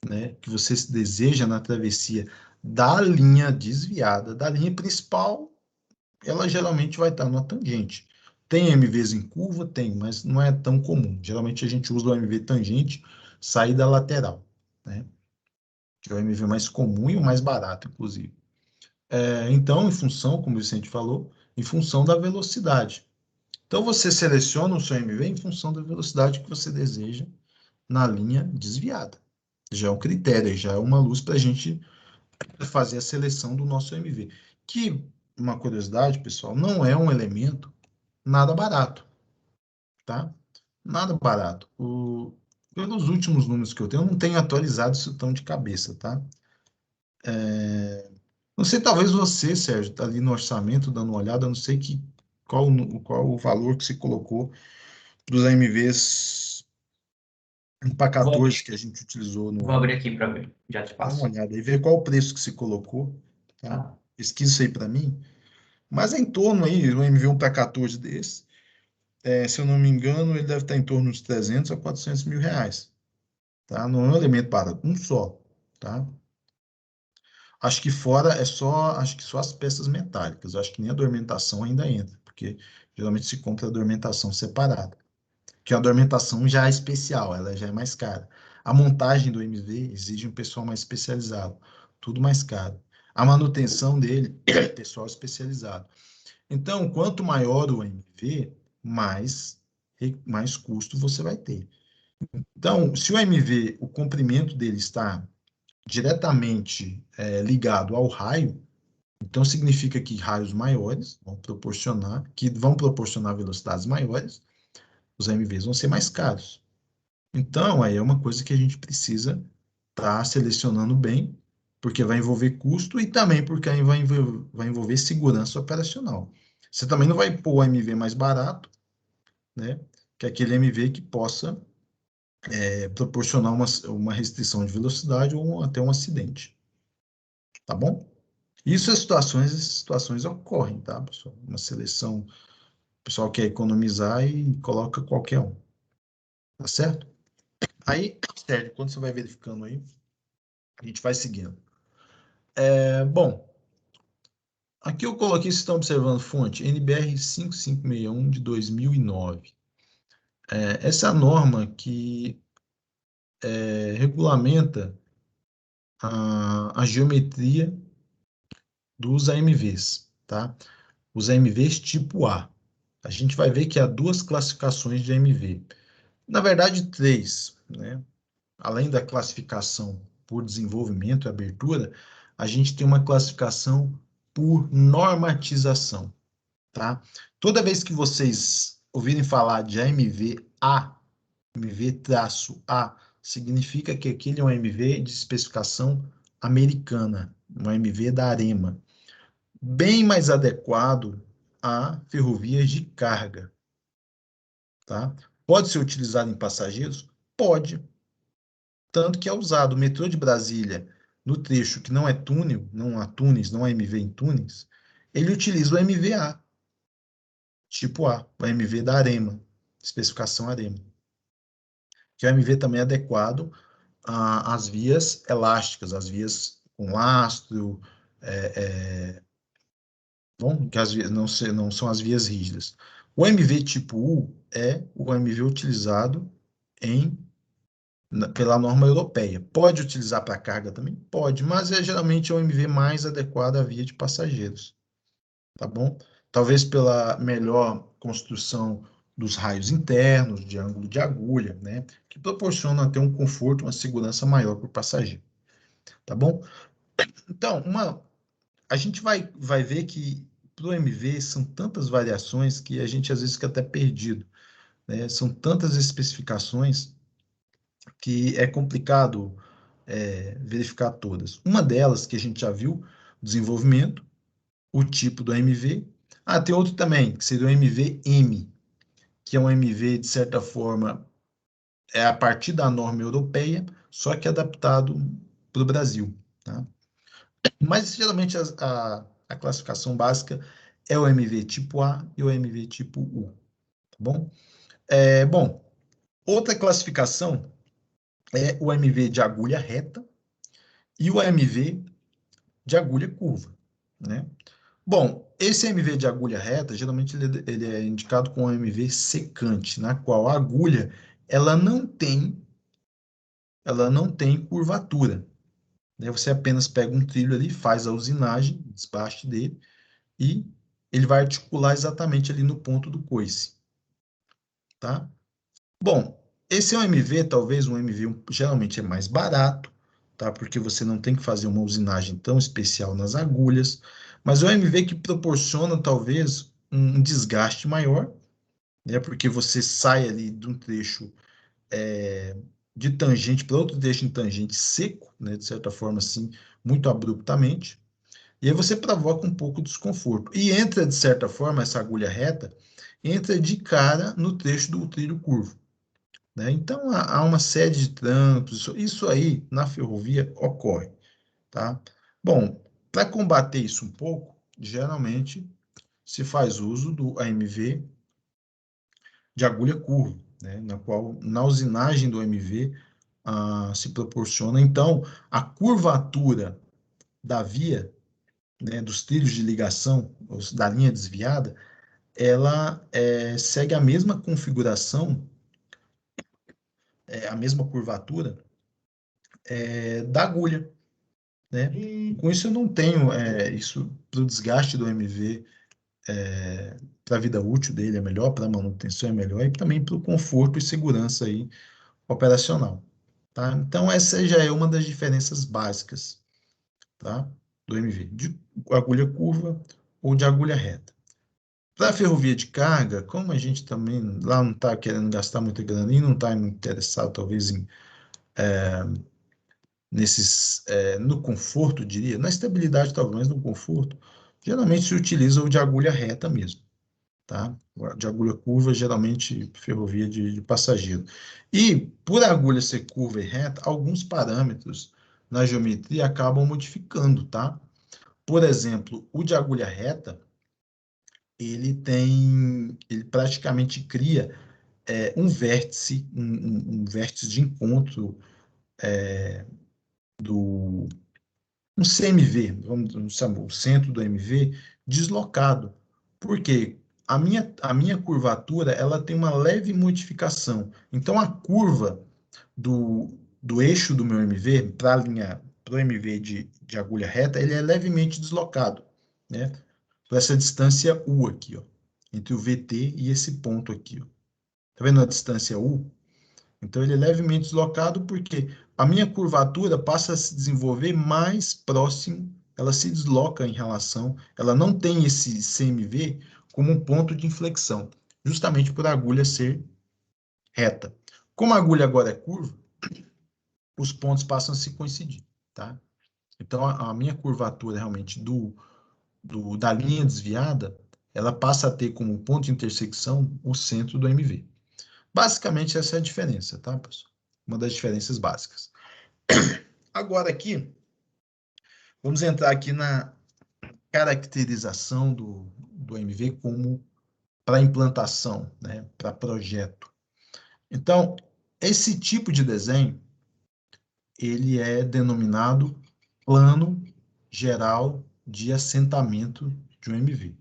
né, que você deseja na travessia da linha desviada, da linha principal, ela geralmente vai estar numa tangente. Tem MVs em curva? Tem, mas não é tão comum. Geralmente a gente usa o MV tangente, saída lateral, né? Que é o MV mais comum e o mais barato, inclusive. Então, em função, como o Vicente falou, em função da velocidade. Então, você seleciona o seu MV em função da velocidade que você deseja na linha desviada. Já é um critério, já é uma luz para a gente fazer a seleção do nosso MV. Que, uma curiosidade, pessoal, não é um elemento nada barato, tá? Nada barato. Pelos últimos números que eu tenho, eu não tenho atualizado isso tão de cabeça, tá? Não sei, talvez você, Sérgio, está ali no orçamento dando uma olhada, eu não sei qual o valor que se colocou dos AMVs para Vou 14 abrir, que a gente utilizou no vou ano. abrir aqui para ver. Já te Dá uma passo. olhada aí, ver qual o preço que se colocou, tá? Tá. Pesquisa isso aí para mim. Mas é em torno aí, o MV1 para 14 desse, se eu não me engano, ele deve estar em torno de 300 a 400 mil reais, tá? Não é um elemento barato, um só, tá? Acho que fora acho que só as peças metálicas, acho que nem a dormentação ainda entra, porque geralmente se compra a dormentação separada, que a dormentação já é especial, ela já é mais cara. A montagem do MV exige um pessoal mais especializado, tudo mais caro. A manutenção dele, pessoal especializado. Então, quanto maior o MV, mais custo você vai ter. Então, se o MV, o comprimento dele está diretamente ligado ao raio, então significa que raios maiores vão proporcionar velocidades maiores, os MVs vão ser mais caros. Então, aí é uma coisa que a gente precisa estar selecionando bem, porque vai envolver custo e também porque aí vai envolver segurança operacional. Você também não vai pôr o MV mais barato, né? Que é aquele MV que possa proporcionar uma restrição de velocidade ou até um acidente. Tá bom? Essas situações ocorrem, tá, pessoal? Uma seleção, o pessoal quer economizar e coloca qualquer um. Tá certo? Aí, Sérgio, quando você vai verificando aí, a gente vai seguindo. Bom, aqui eu coloquei, vocês estão observando fonte, NBR 5561 de 2009. Essa é a norma que regulamenta a geometria dos AMVs, tá? Os AMVs tipo A. A gente vai ver que há duas classificações de AMV. Na verdade, três, né? Além da classificação por desenvolvimento e abertura, a gente tem uma classificação por normatização, tá? Toda vez que vocês ouvirem falar de AMV-A, AMV-A, significa que aquele é um AMV de especificação americana, um AMV da AREMA, bem mais adequado a ferrovias de carga, tá? Pode ser utilizado em passageiros? Pode. Tanto que é usado o metrô de Brasília no trecho que não é túnel, não há túneis, não há MV em túneis, ele utiliza o MVA, tipo A, o MV da Arema, especificação Arema. Que o MV também é adequado às vias elásticas, às vias com lastro, bom, que as vias não são as vias rígidas. O MV tipo U é o MV utilizado pela norma europeia. Pode utilizar para carga também? Pode, mas geralmente é o MV mais adequado à via de passageiros, tá bom? Talvez pela melhor construção dos raios internos, de ângulo de agulha, né? Que proporciona ter um conforto, uma segurança maior para o passageiro, tá bom? Então, a gente vai ver que para o MV são tantas variações que a gente às vezes fica até perdido, né? São tantas especificações que é complicado verificar todas. Uma delas, que a gente já viu, o desenvolvimento, o tipo do MV. Tem outro também, que seria o MV-M, que é um MV, de certa forma, a partir da norma europeia, só que adaptado para o Brasil. Tá? Mas, geralmente, a classificação básica é o MV tipo A e o MV tipo U. Tá bom? Bom, outra classificação é o AMV de agulha reta e o AMV de agulha curva, né? Bom, esse AMV de agulha reta, geralmente ele é indicado com AMV secante, na qual a agulha ela não tem curvatura, né? Você apenas pega um trilho ali, faz a usinagem, desbaste dele, e ele vai articular exatamente ali no ponto do coice, tá? Bom, esse é um MV, talvez um MV geralmente é mais barato, tá? Porque você não tem que fazer uma usinagem tão especial nas agulhas, mas é um MV que proporciona talvez um desgaste maior, né? Porque você sai ali de um trecho de tangente para outro trecho em tangente seco, né? De certa forma assim, muito abruptamente, e aí você provoca um pouco de desconforto. E entra, de certa forma, essa agulha reta, entra de cara no trecho do trilho curvo, né? Então, há uma série de trânsito, isso aí na ferrovia ocorre, tá? Bom, para combater isso um pouco, geralmente se faz uso do AMV de agulha curva, né? Na qual, na usinagem do AMV, se proporciona, então, a curvatura da via, né, dos trilhos de ligação, da linha desviada, ela segue a mesma configuração, a mesma curvatura da agulha, né? Com isso eu não tenho isso para o desgaste do MV, para a vida útil dele é melhor, para a manutenção é melhor e também para o conforto e segurança aí operacional, tá? Então essa já é uma das diferenças básicas, tá? Do MV, de agulha curva ou de agulha reta. Para a ferrovia de carga, como a gente também lá não está querendo gastar muita grana e não está interessado talvez no conforto, diria, na estabilidade talvez, mas no conforto, geralmente se utiliza o de agulha reta mesmo, tá? O de agulha curva, geralmente ferrovia de passageiro. E por a agulha ser curva e reta, alguns parâmetros na geometria acabam modificando, tá? Por exemplo, o de agulha reta, ele praticamente cria um vértice de encontro do um CMV, vamos chamar o centro do MV, deslocado. Por quê? A minha curvatura ela tem uma leve modificação. Então, a curva do eixo do meu MV para a linha, para o MV de agulha reta, ele é levemente deslocado, né? Por essa distância U aqui, ó, entre o VT e esse ponto aqui, ó. Tá vendo a distância U? Então, ele é levemente deslocado porque a minha curvatura passa a se desenvolver mais próximo, ela se desloca em relação, ela não tem esse CMV como um ponto de inflexão, justamente por a agulha ser reta. Como a agulha agora é curva, os pontos passam a se coincidir, tá? Então, a minha curvatura realmente da linha desviada, ela passa a ter como ponto de intersecção o centro do MV. Basicamente, essa é a diferença, tá, pessoal? Uma das diferenças básicas. Agora aqui, vamos entrar aqui na caracterização do MV como para implantação, né, para projeto. Então, esse tipo de desenho, ele é denominado plano geral de assentamento de um MV.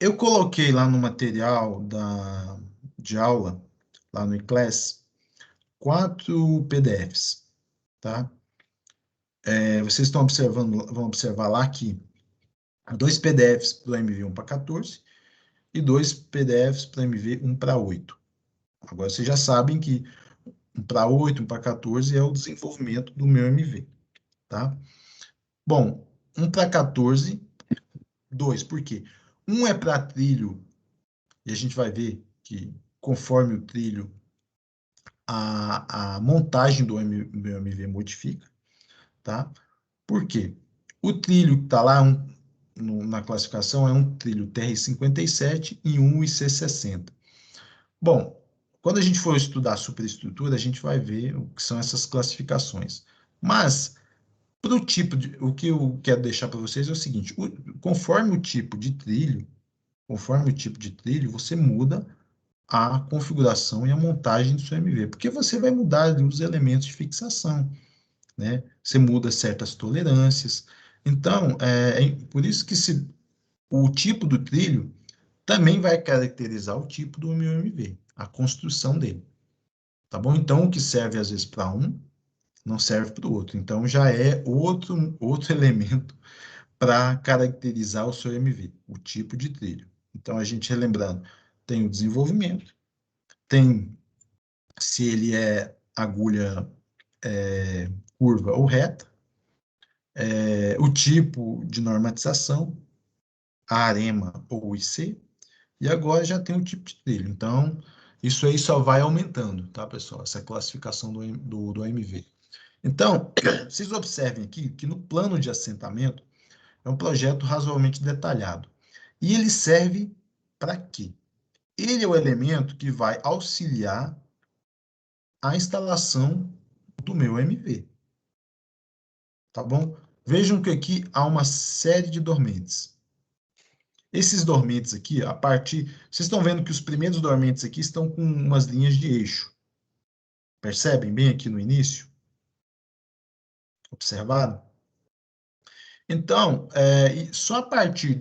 Eu coloquei lá no material de aula, lá no eClass, 4 PDFs, tá? Vocês estão observando, vão observar lá que 2 PDFs para o MV 1 para 14 e 2 PDFs para MV 1 para 8. Agora vocês já sabem que 1 para 8, 1 para 14 é o desenvolvimento do meu MV, tá? Bom, 1 para 14, 2, por quê? 1 é para trilho, e a gente vai ver que conforme o trilho, a montagem do meu MV modifica, tá? Por quê? O trilho que está lá na classificação é um trilho TR-57 e um IC-60. Bom, quando a gente for estudar superestrutura, a gente vai ver o que são essas classificações. Mas, o que eu quero deixar para vocês é o seguinte, conforme o tipo de trilho, você muda a configuração e a montagem do seu MV, porque você vai mudar ali os elementos de fixação, né? Você muda certas tolerâncias. Então, por isso que o tipo do trilho também vai caracterizar o tipo do meu MV, a construção dele. Tá bom? Então, o que serve às vezes para um, não serve para o outro. Então, já é outro elemento para caracterizar o seu MV, o tipo de trilho. Então, a gente relembrando, tem o desenvolvimento, tem se ele é agulha curva ou reta, o tipo de normatização, a AREMA ou IC, e agora já tem o tipo de trilho. Então, isso aí só vai aumentando, tá, pessoal? Essa classificação do AMV. Então, vocês observem aqui que no plano de assentamento é um projeto razoavelmente detalhado. E ele serve para quê? Ele é o elemento que vai auxiliar a instalação do meu MV. Tá bom? Vejam que aqui há uma série de dormentes. Esses dormentes aqui, a partir... Vocês estão vendo que os primeiros dormentes aqui estão com umas linhas de eixo. Percebem bem aqui no início? Observaram? Então, só a partir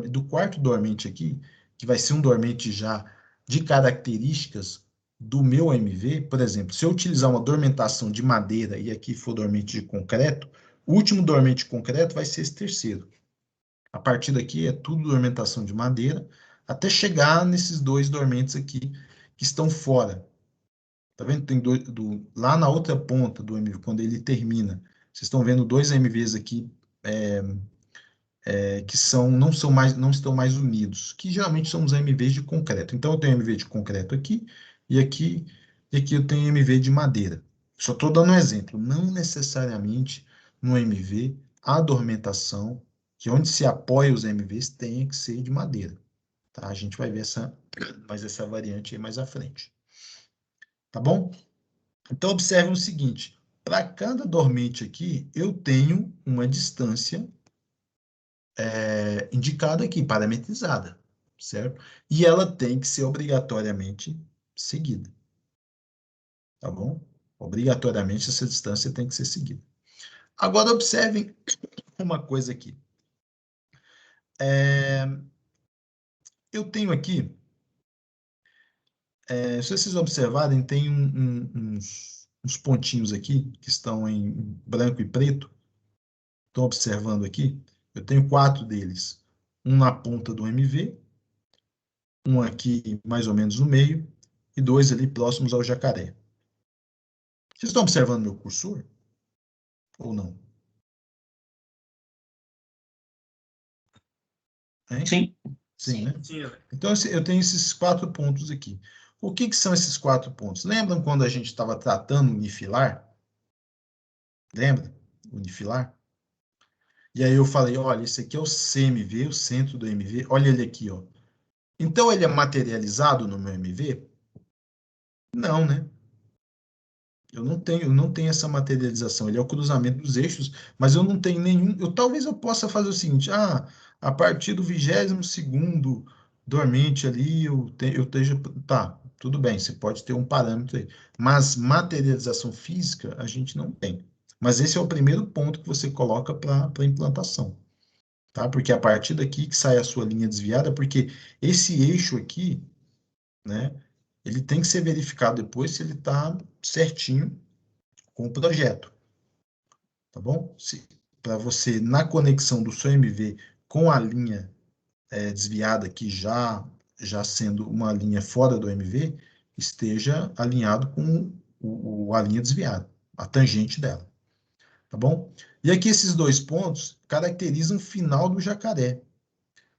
do quarto dormente aqui, que vai ser um dormente já de características do meu MV, por exemplo, se eu utilizar uma dormentação de madeira e aqui for dormente de concreto, o último dormente de concreto vai ser esse terceiro. A partir daqui é tudo dormentação de madeira, até chegar nesses dois dormentes aqui que estão fora. Tá vendo? Tem lá na outra ponta do MV, quando ele termina, vocês estão vendo dois MVs aqui que não estão mais unidos, que geralmente são os MVs de concreto. Então, eu tenho MV de concreto aqui, e aqui eu tenho MV de madeira. Só estou dando um exemplo. Não necessariamente no MV, a dormentação, que onde se apoia os MVs, tem que ser de madeira. Tá? A gente vai ver essa variante aí mais à frente. Tá bom? Então, observe o seguinte. Para cada dormente aqui, eu tenho uma distância indicada aqui, parametrizada, certo? E ela tem que ser obrigatoriamente seguida, tá bom? Obrigatoriamente essa distância tem que ser seguida. Agora, observem uma coisa aqui. Eu tenho aqui, se vocês observarem, tem uns pontinhos aqui que estão em branco e preto. Estão observando aqui? Eu tenho 4 deles. Um na ponta do MV, um aqui mais ou menos no meio, e 2 ali próximos ao jacaré. Vocês estão observando meu cursor? Ou não? Hein? Sim. Sim, né? Sim. Então, eu tenho esses 4 pontos aqui. O que são esses 4 pontos? Lembram quando a gente estava tratando unifilar? Lembra? Unifilar? E aí eu falei, olha, esse aqui é o CMV, o centro do MV. Olha ele aqui, ó. Então, ele é materializado no meu MV? Não, né? Eu não tenho essa materialização. Ele é o cruzamento dos eixos, mas eu não tenho nenhum. Talvez eu possa fazer o seguinte: a partir do 22º dormente ali, eu esteja. Tá, tudo bem, você pode ter um parâmetro aí. Mas materialização física a gente não tem. Mas esse é o primeiro ponto que você coloca para a implantação. Tá? Porque é a partir daqui que sai a sua linha desviada, porque esse eixo aqui, né? Ele tem que ser verificado depois se ele está certinho com o projeto, tá bom? Para você, na conexão do seu MV com a linha desviada, que já sendo uma linha fora do MV, esteja alinhado com a linha desviada, a tangente dela, tá bom? E aqui esses 2 pontos caracterizam o final do jacaré.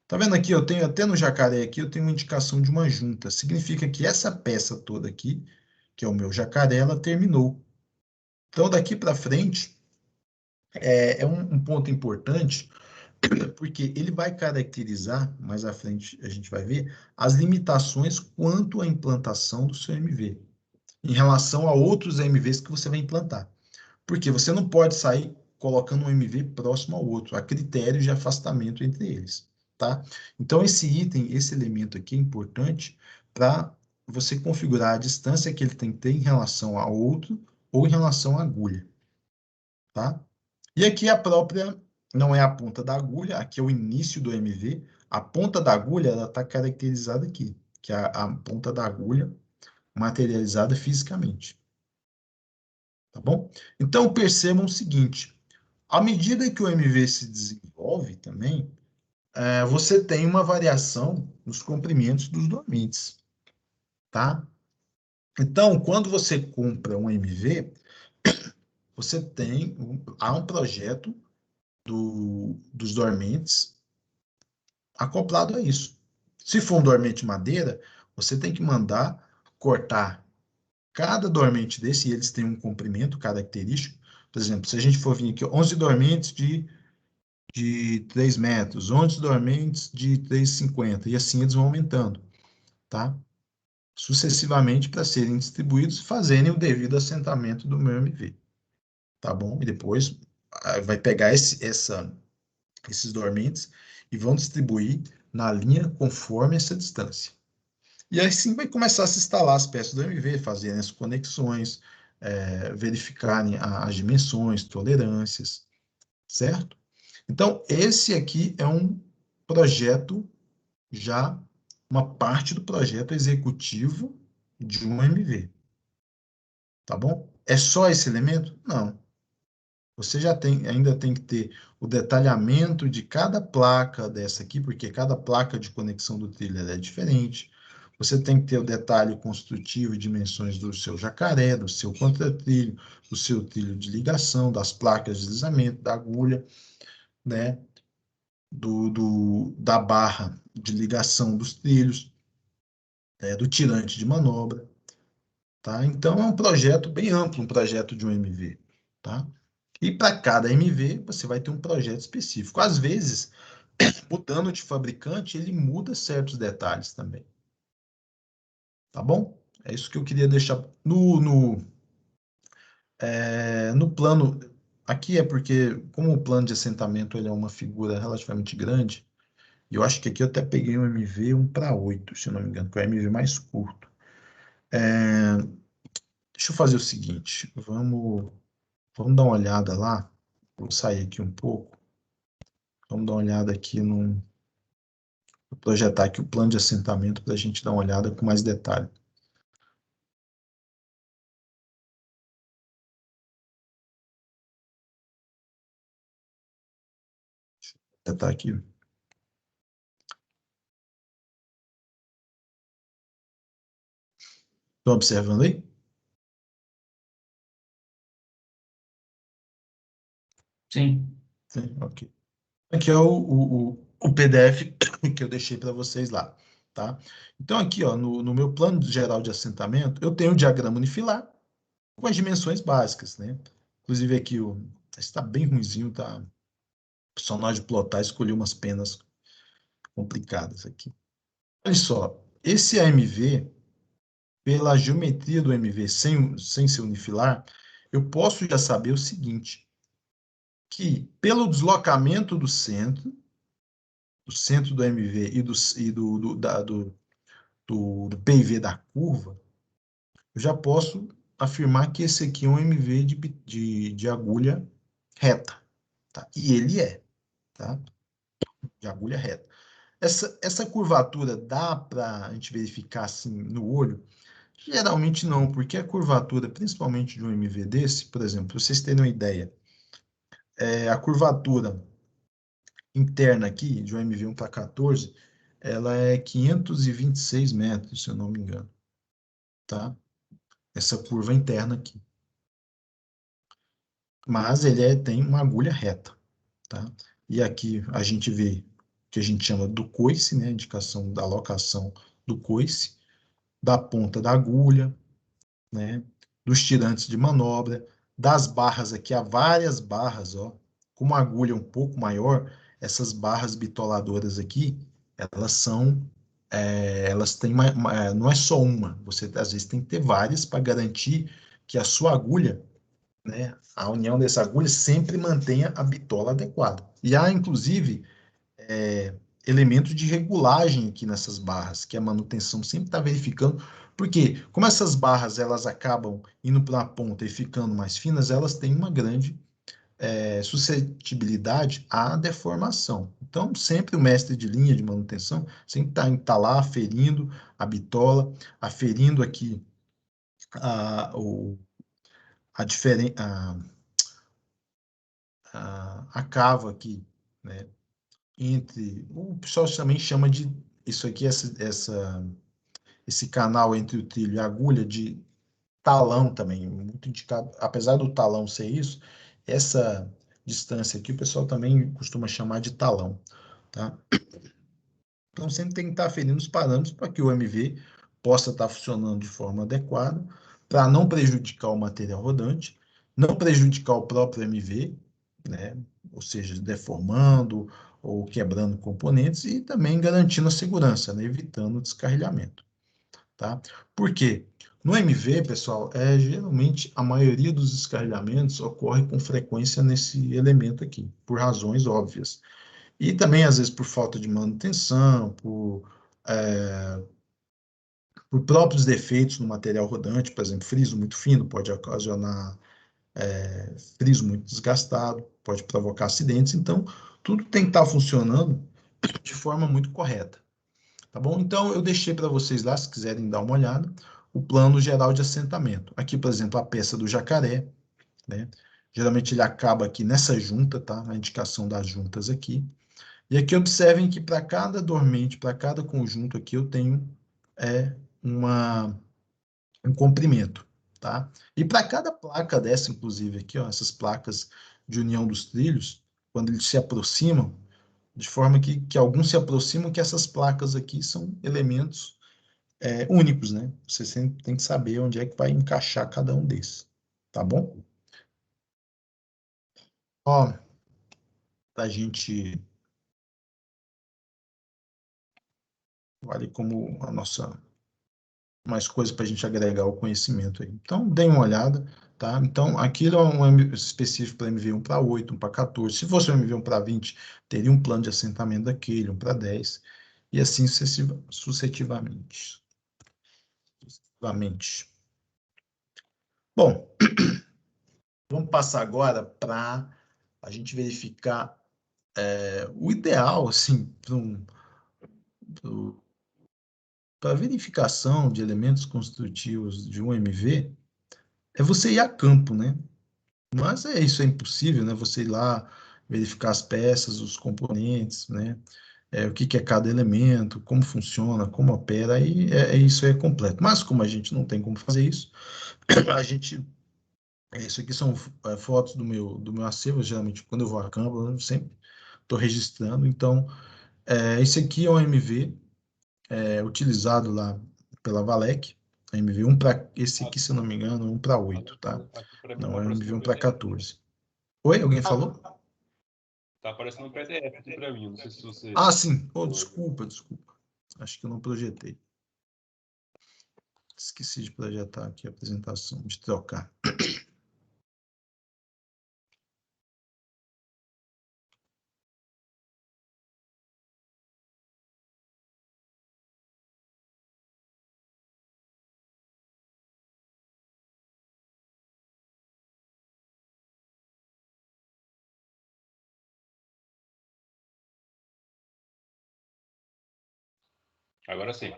Tá vendo aqui? Eu tenho até no jacaré aqui, eu tenho uma indicação de uma junta. Significa que essa peça toda aqui, que é o meu jacaré, ela terminou. Então, daqui para frente, é um ponto importante, porque ele vai caracterizar, mais à frente a gente vai ver, as limitações quanto à implantação do seu MV, em relação a outros MVs que você vai implantar. Porque você não pode sair colocando um MV próximo ao outro, há critérios de afastamento entre eles. Tá? Então, esse elemento aqui é importante para você configurar a distância que ele tem que ter em relação ao outro ou em relação à agulha, tá? E aqui a própria, não é a ponta da agulha, aqui é o início do MV. A ponta da agulha, ela está caracterizada aqui, que é a ponta da agulha materializada fisicamente. Tá bom? Então, percebam o seguinte, à medida que o MV se desenvolve também, você tem uma variação nos comprimentos dos dormentes, tá? Então, quando você compra um MV, você tem, há um projeto dos dormentes acoplado a isso. Se for um dormente madeira, você tem que mandar cortar cada dormente desse, e eles têm um comprimento característico. Por exemplo, se a gente for vir aqui, 11 dormentes de 3 metros, 11 dormentes de 3,50, e assim eles vão aumentando, tá? Sucessivamente para serem distribuídos e fazerem o devido assentamento do meu MV, tá bom? E depois vai pegar esses dormentes e vão distribuir na linha conforme essa distância. E aí sim vai começar a se instalar as peças do MV, fazerem as conexões, verificarem as dimensões, tolerâncias, certo? Então, esse aqui é um projeto já, uma parte do projeto executivo de um MV, tá bom? É só esse elemento? Não. Você ainda tem que ter o detalhamento de cada placa dessa aqui, porque cada placa de conexão do trilho é diferente. Você tem que ter o detalhe construtivo e dimensões do seu jacaré, do seu contratrilho, do seu trilho de ligação, das placas de deslizamento, da agulha, né? Da barra de ligação dos trilhos, do tirante de manobra, tá? Então, é um projeto bem amplo, um projeto de um MV, tá? E para cada MV, você vai ter um projeto específico. Às vezes, mudando de fabricante, ele muda certos detalhes também. Tá bom? É isso que eu queria deixar no plano. Aqui é porque, como o plano de assentamento ele é uma figura relativamente grande, e eu acho que aqui eu até peguei um MV 1:8, se eu não me engano, que é o MV mais curto. Deixa eu fazer o seguinte, vamos dar uma olhada lá. Vou sair aqui um pouco. Vamos dar uma olhada aqui no... Vou projetar aqui o plano de assentamento para a gente dar uma olhada com mais detalhe. Tá aqui. Estão observando aí? Sim. Sim, ok. Aqui é o PDF que eu deixei para vocês lá, tá? Então, aqui, ó, no meu plano geral de assentamento, eu tenho o diagrama unifilar com as dimensões básicas, né? Inclusive aqui, está bem ruinzinho, tá? O pessoal, na hora de plotar, escolheu umas penas complicadas aqui. Olha só, esse AMV, pela geometria do MV sem ser unifilar, eu posso já saber o seguinte, que pelo deslocamento do centro do MV e do PIV da curva, eu já posso afirmar que esse aqui é um MV de agulha reta, tá? E ele é, tá? De agulha reta. Essa curvatura dá para a gente verificar assim no olho? Geralmente não, porque a curvatura, principalmente de um MV desse, por exemplo, para vocês terem uma ideia, a curvatura interna aqui, de um MV1 para 14, ela é 526 metros, se eu não me engano, tá? Essa curva interna aqui. Mas ele tem uma agulha reta, tá? E aqui a gente vê o que a gente chama do coice, né? Indicação da locação do coice, da ponta da agulha, né? Dos tirantes de manobra, das barras aqui, há várias barras, ó. Com uma agulha um pouco maior, essas barras bitoladoras aqui, elas têm não é só uma, você às vezes tem que ter várias para garantir que a sua agulha, né, a união dessa agulha sempre mantenha a bitola adequada. E há, inclusive, elementos de regulagem aqui nessas barras, que a manutenção sempre está verificando, porque como essas barras elas acabam indo para a ponta e ficando mais finas, elas têm uma grande suscetibilidade à deformação. Então, sempre o mestre de linha de manutenção sempre tá lá aferindo a bitola, aferindo aqui a diferença, a cava aqui, né, entre, o pessoal também chama de, isso aqui, esse canal entre o trilho e a agulha, de talão também, muito indicado, apesar do talão ser isso, essa distância aqui o pessoal também costuma chamar de talão, tá? Então sempre tem que estar aferindo os parâmetros para que o MV possa estar funcionando de forma adequada, para não prejudicar o material rodante, não prejudicar o próprio MV, né? Ou seja, deformando ou quebrando componentes, e também garantindo a segurança, né? Evitando o descarrilhamento. Tá? Por quê? No MV, pessoal, geralmente a maioria dos descarrilhamentos ocorre com frequência nesse elemento aqui, por razões óbvias. E também, às vezes, por falta de manutenção, por próprios defeitos no material rodante, por exemplo, friso muito fino pode ocasionar friso muito desgastado, pode provocar acidentes. Então, tudo tem que estar funcionando de forma muito correta. Tá bom? Então, eu deixei para vocês lá, se quiserem dar uma olhada, o plano geral de assentamento. Aqui, por exemplo, a peça do jacaré, né? Geralmente ele acaba aqui nessa junta, tá? A indicação das juntas aqui. E aqui observem que para cada dormente, para cada conjunto aqui, eu tenho um comprimento, tá? E para cada placa dessa, inclusive aqui, ó, essas placas de união dos trilhos, quando eles se aproximam, de forma que alguns se aproximam, que essas placas aqui são elementos únicos, né? Você sempre tem que saber onde é que vai encaixar cada um desses, tá bom? Ó, a gente vale como a nossa mais coisa para a gente agregar o conhecimento aí. Então, deem uma olhada, tá? Então, aquilo é um específico para MV1 para 8, um para 14. Se fosse um MV1 para 20, teria um plano de assentamento daquele, um para 10, e assim sucessivamente. Bom, vamos passar agora para a gente verificar o ideal, assim, para verificação de elementos construtivos de um MV, é você ir a campo, né? Mas isso é impossível, né? Você ir lá verificar as peças, os componentes, né? O que é cada elemento, como funciona, como opera, aí isso é completo. Mas como a gente não tem como fazer isso, a gente isso aqui são fotos do meu acervo, geralmente quando eu vou a campo, eu sempre estou registrando. Então, esse aqui é um MV utilizado lá pela Valec, MV1 para, esse aqui, se eu não me engano, 1 para 8, tá? Aqui para mim Não, tá é aparecendo MV1 um para PDF. 14. Oi, alguém falou? Tá aparecendo um PDF aqui para mim, não sei se você... Ah, sim. Oh, desculpa. Acho que eu não projetei. Esqueci de projetar aqui a apresentação, de trocar. Agora sim.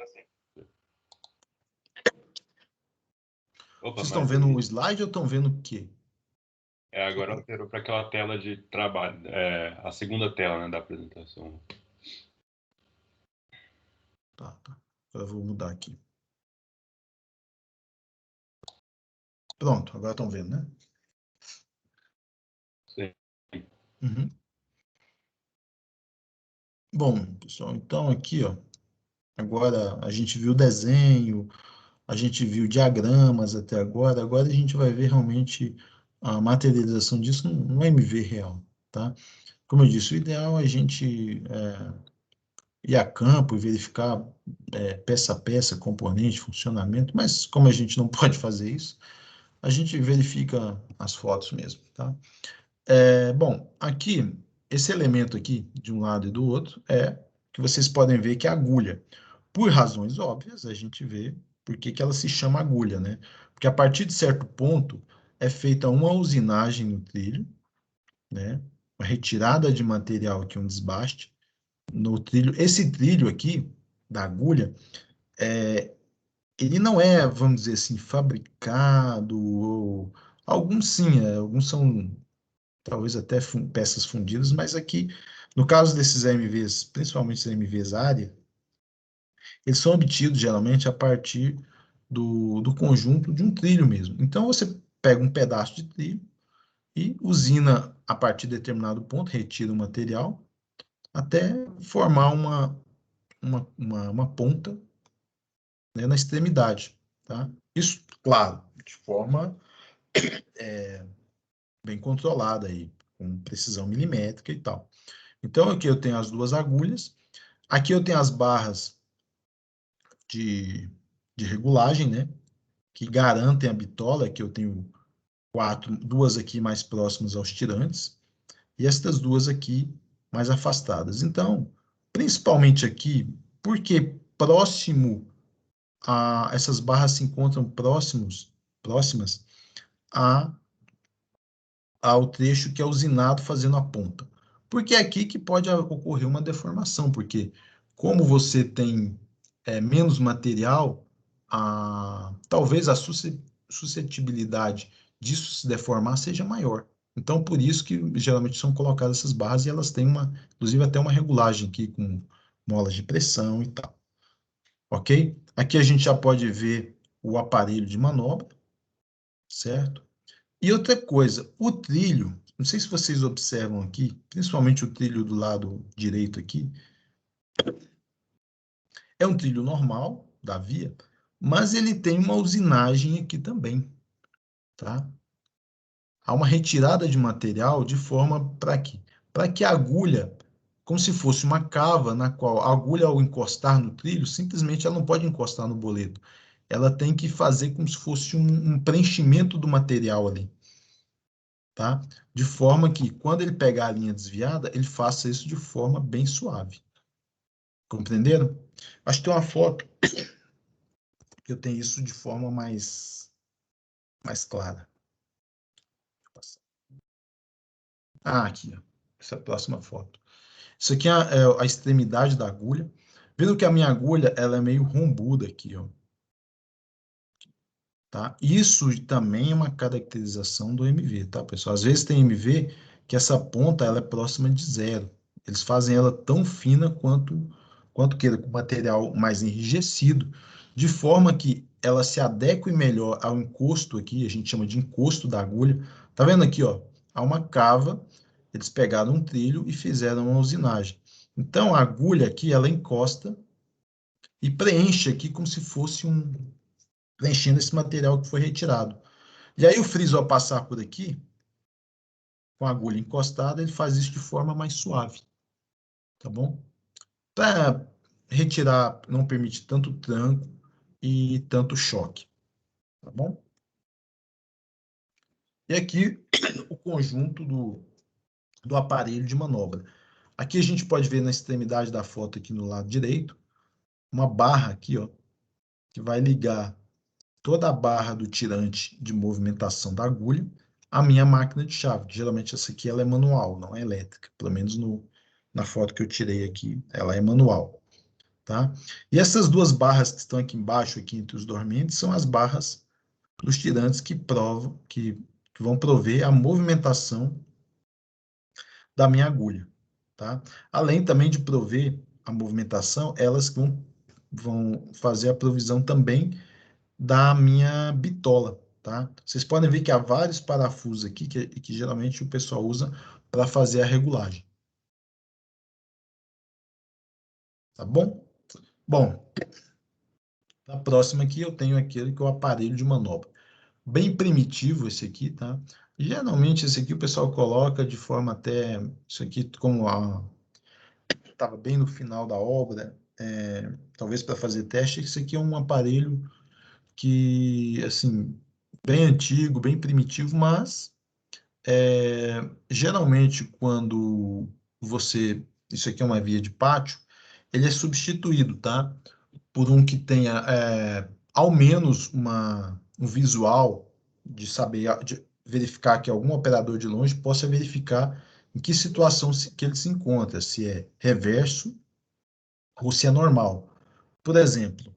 Opa, Vocês estão mas vendo o slide ou estão vendo o quê? agora eu quero para aquela tela de trabalho, a segunda tela, né, da apresentação. Tá. Agora eu vou mudar aqui. Pronto, agora estão vendo, né? Sim. Uhum. Bom, pessoal, então aqui, ó, agora a gente viu o desenho, a gente viu diagramas até agora a gente vai ver realmente a materialização disso no MV real, tá? Como eu disse, o ideal é a gente ir a campo e verificar peça a peça, componente, funcionamento, mas como a gente não pode fazer isso, a gente verifica as fotos mesmo, tá? Bom, aqui, esse elemento aqui, de um lado e do outro, é que vocês podem ver que é agulha. Por razões óbvias, a gente vê por que ela se chama agulha, né? Porque a partir de certo ponto é feita uma usinagem no trilho, né? Uma retirada de material aqui, um desbaste no trilho. Esse trilho aqui, da agulha, ele não é, vamos dizer assim, fabricado, ou alguns sim, alguns são talvez até peças fundidas, mas aqui, no caso desses AMVs, principalmente os AMVs área, eles são obtidos geralmente a partir do conjunto de um trilho mesmo. Então, você pega um pedaço de trilho e usina a partir de determinado ponto, retira o material, até formar uma ponta, né, na extremidade. Tá? Isso, claro, de forma bem controlada, aí, com precisão milimétrica e tal. Então, aqui eu tenho as duas agulhas. Aqui eu tenho as barras de regulagem, né? Que garantem a bitola, que eu tenho duas aqui mais próximas aos tirantes, e estas duas aqui mais afastadas. Então, principalmente aqui, porque próximo essas barras se encontram próximas a, ao trecho que é usinado fazendo a ponta. Porque é aqui que pode ocorrer uma deformação, porque como você tem menos material, talvez a suscetibilidade disso se deformar seja maior. Então, por isso que geralmente são colocadas essas barras e elas têm inclusive até uma regulagem aqui com molas de pressão e tal. Ok? Aqui a gente já pode ver o aparelho de manobra, certo? E outra coisa, o trilho, não sei se vocês observam aqui, principalmente o trilho do lado direito aqui, é um trilho normal da via, mas ele tem uma usinagem aqui também, tá? Há uma retirada de material de forma para quê? Para que a agulha, como se fosse uma cava, na qual a agulha, ao encostar no trilho, simplesmente ela não pode encostar no boleto. Ela tem que fazer como se fosse um preenchimento do material ali, tá? De forma que, quando ele pegar a linha desviada, ele faça isso de forma bem suave. Compreenderam? Acho que tem uma foto que eu tenho isso de forma mais clara. Aqui, ó. Essa é a próxima foto. Isso aqui é a extremidade da agulha. Vendo que a minha agulha, ela é meio rombuda aqui, ó. Tá? Isso também é uma caracterização do MV, tá, pessoal? Às vezes tem MV que essa ponta, ela é próxima de zero. Eles fazem ela tão fina quanto queira, com material mais enrijecido, de forma que ela se adeque melhor ao encosto aqui, a gente chama de encosto da agulha. Tá vendo aqui, ó? Há uma cava, eles pegaram um trilho e fizeram uma usinagem. Então, a agulha aqui, ela encosta e preenche aqui como se fosse preenchendo esse material que foi retirado. E aí o friso, ao passar por aqui, com a agulha encostada, ele faz isso de forma mais suave, tá bom? Para retirar, não permite tanto tranco e tanto choque, tá bom? E aqui o conjunto do aparelho de manobra. Aqui a gente pode ver na extremidade da foto, aqui no lado direito, uma barra aqui, ó, que vai ligar toda a barra do tirante de movimentação da agulha à minha máquina de chave, que geralmente essa aqui ela é manual, não é elétrica, pelo menos na foto que eu tirei aqui, ela é manual, tá? E essas duas barras que estão aqui embaixo, aqui entre os dormentes, são as barras dos tirantes que vão prover a movimentação da minha agulha, tá? Além também de prover a movimentação, elas vão fazer a provisão também da minha bitola, tá? Vocês podem ver que há vários parafusos aqui que geralmente o pessoal usa para fazer a regulagem. Tá bom? Bom, na próxima aqui eu tenho aquele que é o aparelho de manobra. Bem primitivo esse aqui, tá? Geralmente esse aqui o pessoal coloca de forma até... Isso aqui como estava bem no final da obra, talvez para fazer teste, isso aqui é um aparelho que, assim, bem antigo, bem primitivo, mas geralmente quando isso aqui é uma via de pátio, ele é substituído, tá? Por um que tenha ao menos um visual de saber, de verificar que algum operador de longe possa verificar em que situação que ele se encontra, se é reverso ou se é normal. Por exemplo,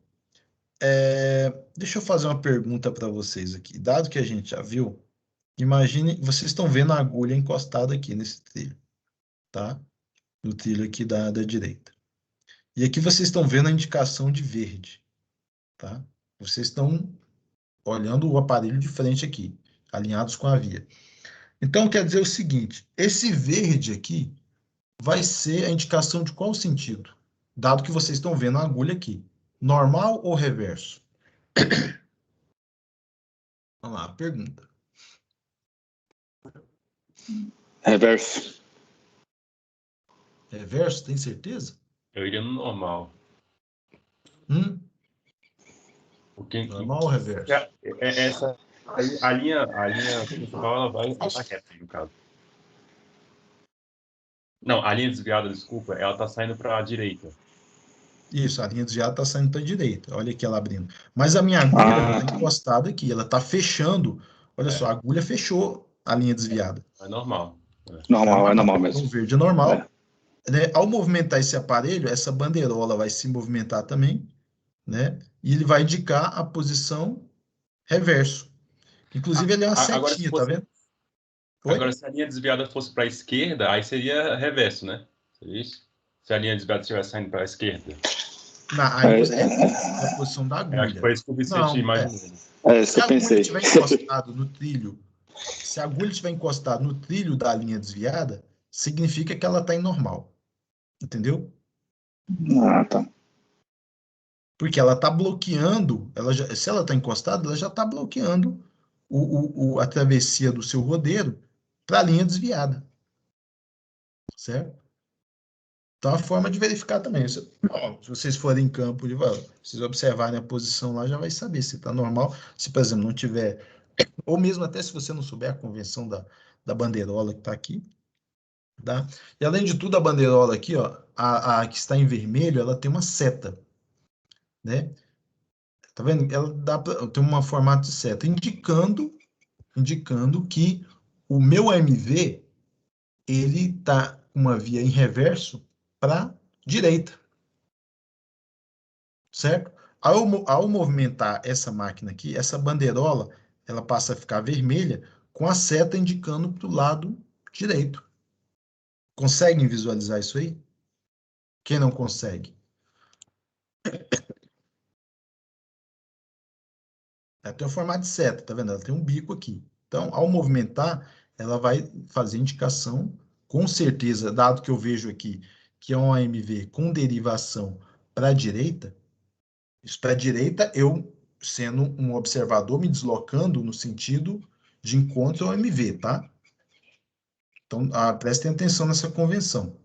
deixa eu fazer uma pergunta para vocês aqui. Dado que a gente já viu, imagine, vocês estão vendo a agulha encostada aqui nesse trilho, tá? No trilho aqui da direita. E aqui vocês estão vendo a indicação de verde, tá? Vocês estão olhando o aparelho de frente aqui, alinhados com a via. Então, quer dizer o seguinte, esse verde aqui vai ser a indicação de qual sentido? Dado que vocês estão vendo a agulha aqui. Normal ou reverso? Vamos lá, pergunta. Reverso. Reverso, tem certeza? Eu iria no normal. Normal ou reverso? Essa, a linha principal, ela vai estar reta, no caso. Não, a linha desviada, desculpa, ela está saindo para a direita. Isso, a linha desviada está saindo para a direita. Olha aqui ela abrindo. Mas a minha agulha está encostada aqui, ela está fechando. Olha só, a agulha fechou a linha desviada. É normal. Normal, é normal mesmo. Então, verde é normal. Né? Ao movimentar esse aparelho, essa bandeirola vai se movimentar também, né? E ele vai indicar a posição reverso. Inclusive, ele é uma setinha, tá vendo? Agora, se a linha desviada fosse para a esquerda, aí seria reverso, né? Seria isso? Se a linha desviada estivesse saindo para a esquerda. Aí você é a posição da agulha. Acho que foi isso que o Vicente imaginou. Isso que eu pensei. Se a agulha estiver encostado no trilho, se a agulha estiver encostada no trilho da linha desviada, significa que ela está em normal. Entendeu? Tá. Porque ela está bloqueando, se ela está encostada, ela já está bloqueando a travessia do seu rodeiro para a linha desviada. Certo? Então, a forma de verificar também. Se vocês forem em campo, vocês observarem a posição lá, já vai saber se está normal. Se, por exemplo, não tiver, ou mesmo até se você não souber a convenção da bandeirola que está aqui. Tá? E, além de tudo, a bandeirola aqui, ó, a que está em vermelho, ela tem uma seta. Né? Tá vendo? Ela tem um formato de seta, indicando que o meu AMV, ele está com uma via em reverso para direita. Certo? Ao movimentar essa máquina aqui, essa bandeirola, ela passa a ficar vermelha com a seta indicando para o lado direito. Conseguem visualizar isso aí? Quem não consegue? Ela tem um formato de seta, tá vendo? Ela tem um bico aqui. Então, ao movimentar, ela vai fazer indicação, com certeza, dado que eu vejo aqui que é um AMV com derivação para a direita, isso para a direita, eu, sendo um observador, me deslocando no sentido de encontro ao MV, tá? Então, prestem atenção nessa convenção.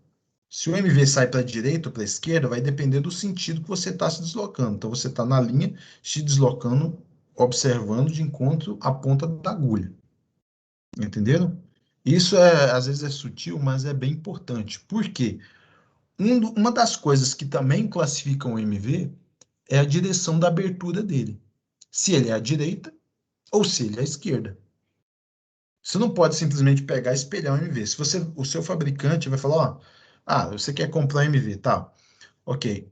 Se o MV sai para a direita ou para a esquerda, vai depender do sentido que você está se deslocando. Então, você está na linha, se deslocando, observando de encontro à ponta da agulha. Entenderam? Isso, às vezes, é sutil, mas é bem importante. Por quê? Uma das coisas que também classificam o MV é a direção da abertura dele. Se ele é à direita ou se ele é à esquerda. Você não pode simplesmente pegar e espelhar um MV. Se o seu fabricante vai falar, você quer comprar MV, tá? Ok,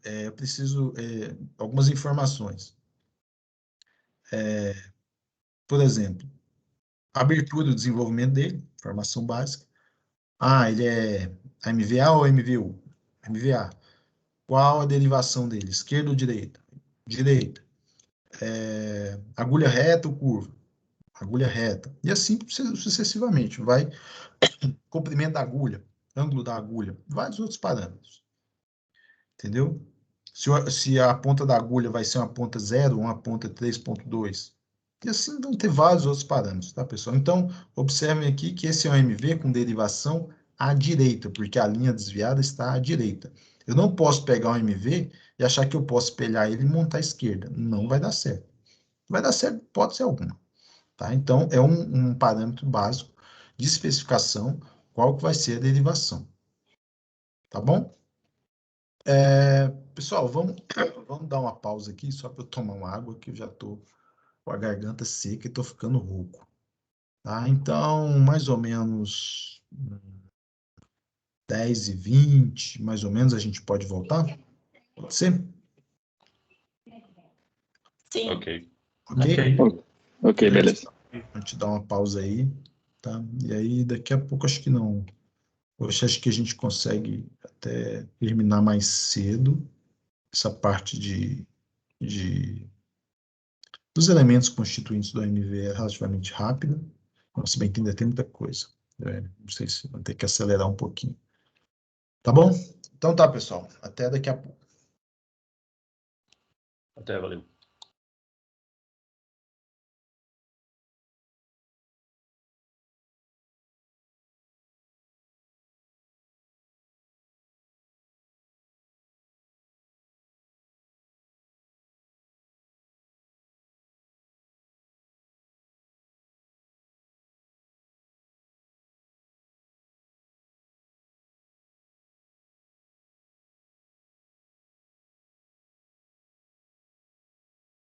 eu preciso algumas informações. Por exemplo, a abertura do desenvolvimento dele, informação básica. Ele é MVA ou MVU? MVA. Qual a derivação dele? Esquerda ou direita? Direita. Agulha reta ou curva? Agulha reta. E assim sucessivamente. Vai comprimento da agulha, ângulo da agulha, vários outros parâmetros. Entendeu? Se a ponta da agulha vai ser uma ponta 0 ou uma ponta 3.2. E assim vão ter vários outros parâmetros, tá, pessoal? Então, observem aqui que esse é um MV com derivação à direita, porque a linha desviada está à direita. Eu não posso pegar um MV e achar que eu posso espelhar ele e montar à esquerda. Não vai dar certo. Vai dar certo, pode ser alguma. Tá? Então, é um parâmetro básico de especificação, qual que vai ser a derivação. Tá bom? Pessoal, vamos dar uma pausa aqui, só para eu tomar uma água, que eu já estou com a garganta seca e estou ficando rouco. Tá? Então, mais ou menos 10h20, mais ou menos, a gente pode voltar? Pode ser? Sim. Ok. Ok? Ok, beleza. A gente dá uma pausa aí, tá? E aí, daqui a pouco, acho que não. Hoje, acho que a gente consegue até terminar mais cedo essa parte dos elementos constituintes do AMV é relativamente rápida, se bem que ainda tem muita coisa. Não sei se vai ter que acelerar um pouquinho. Tá bom? Então tá, pessoal. Até daqui a pouco. Até, valeu.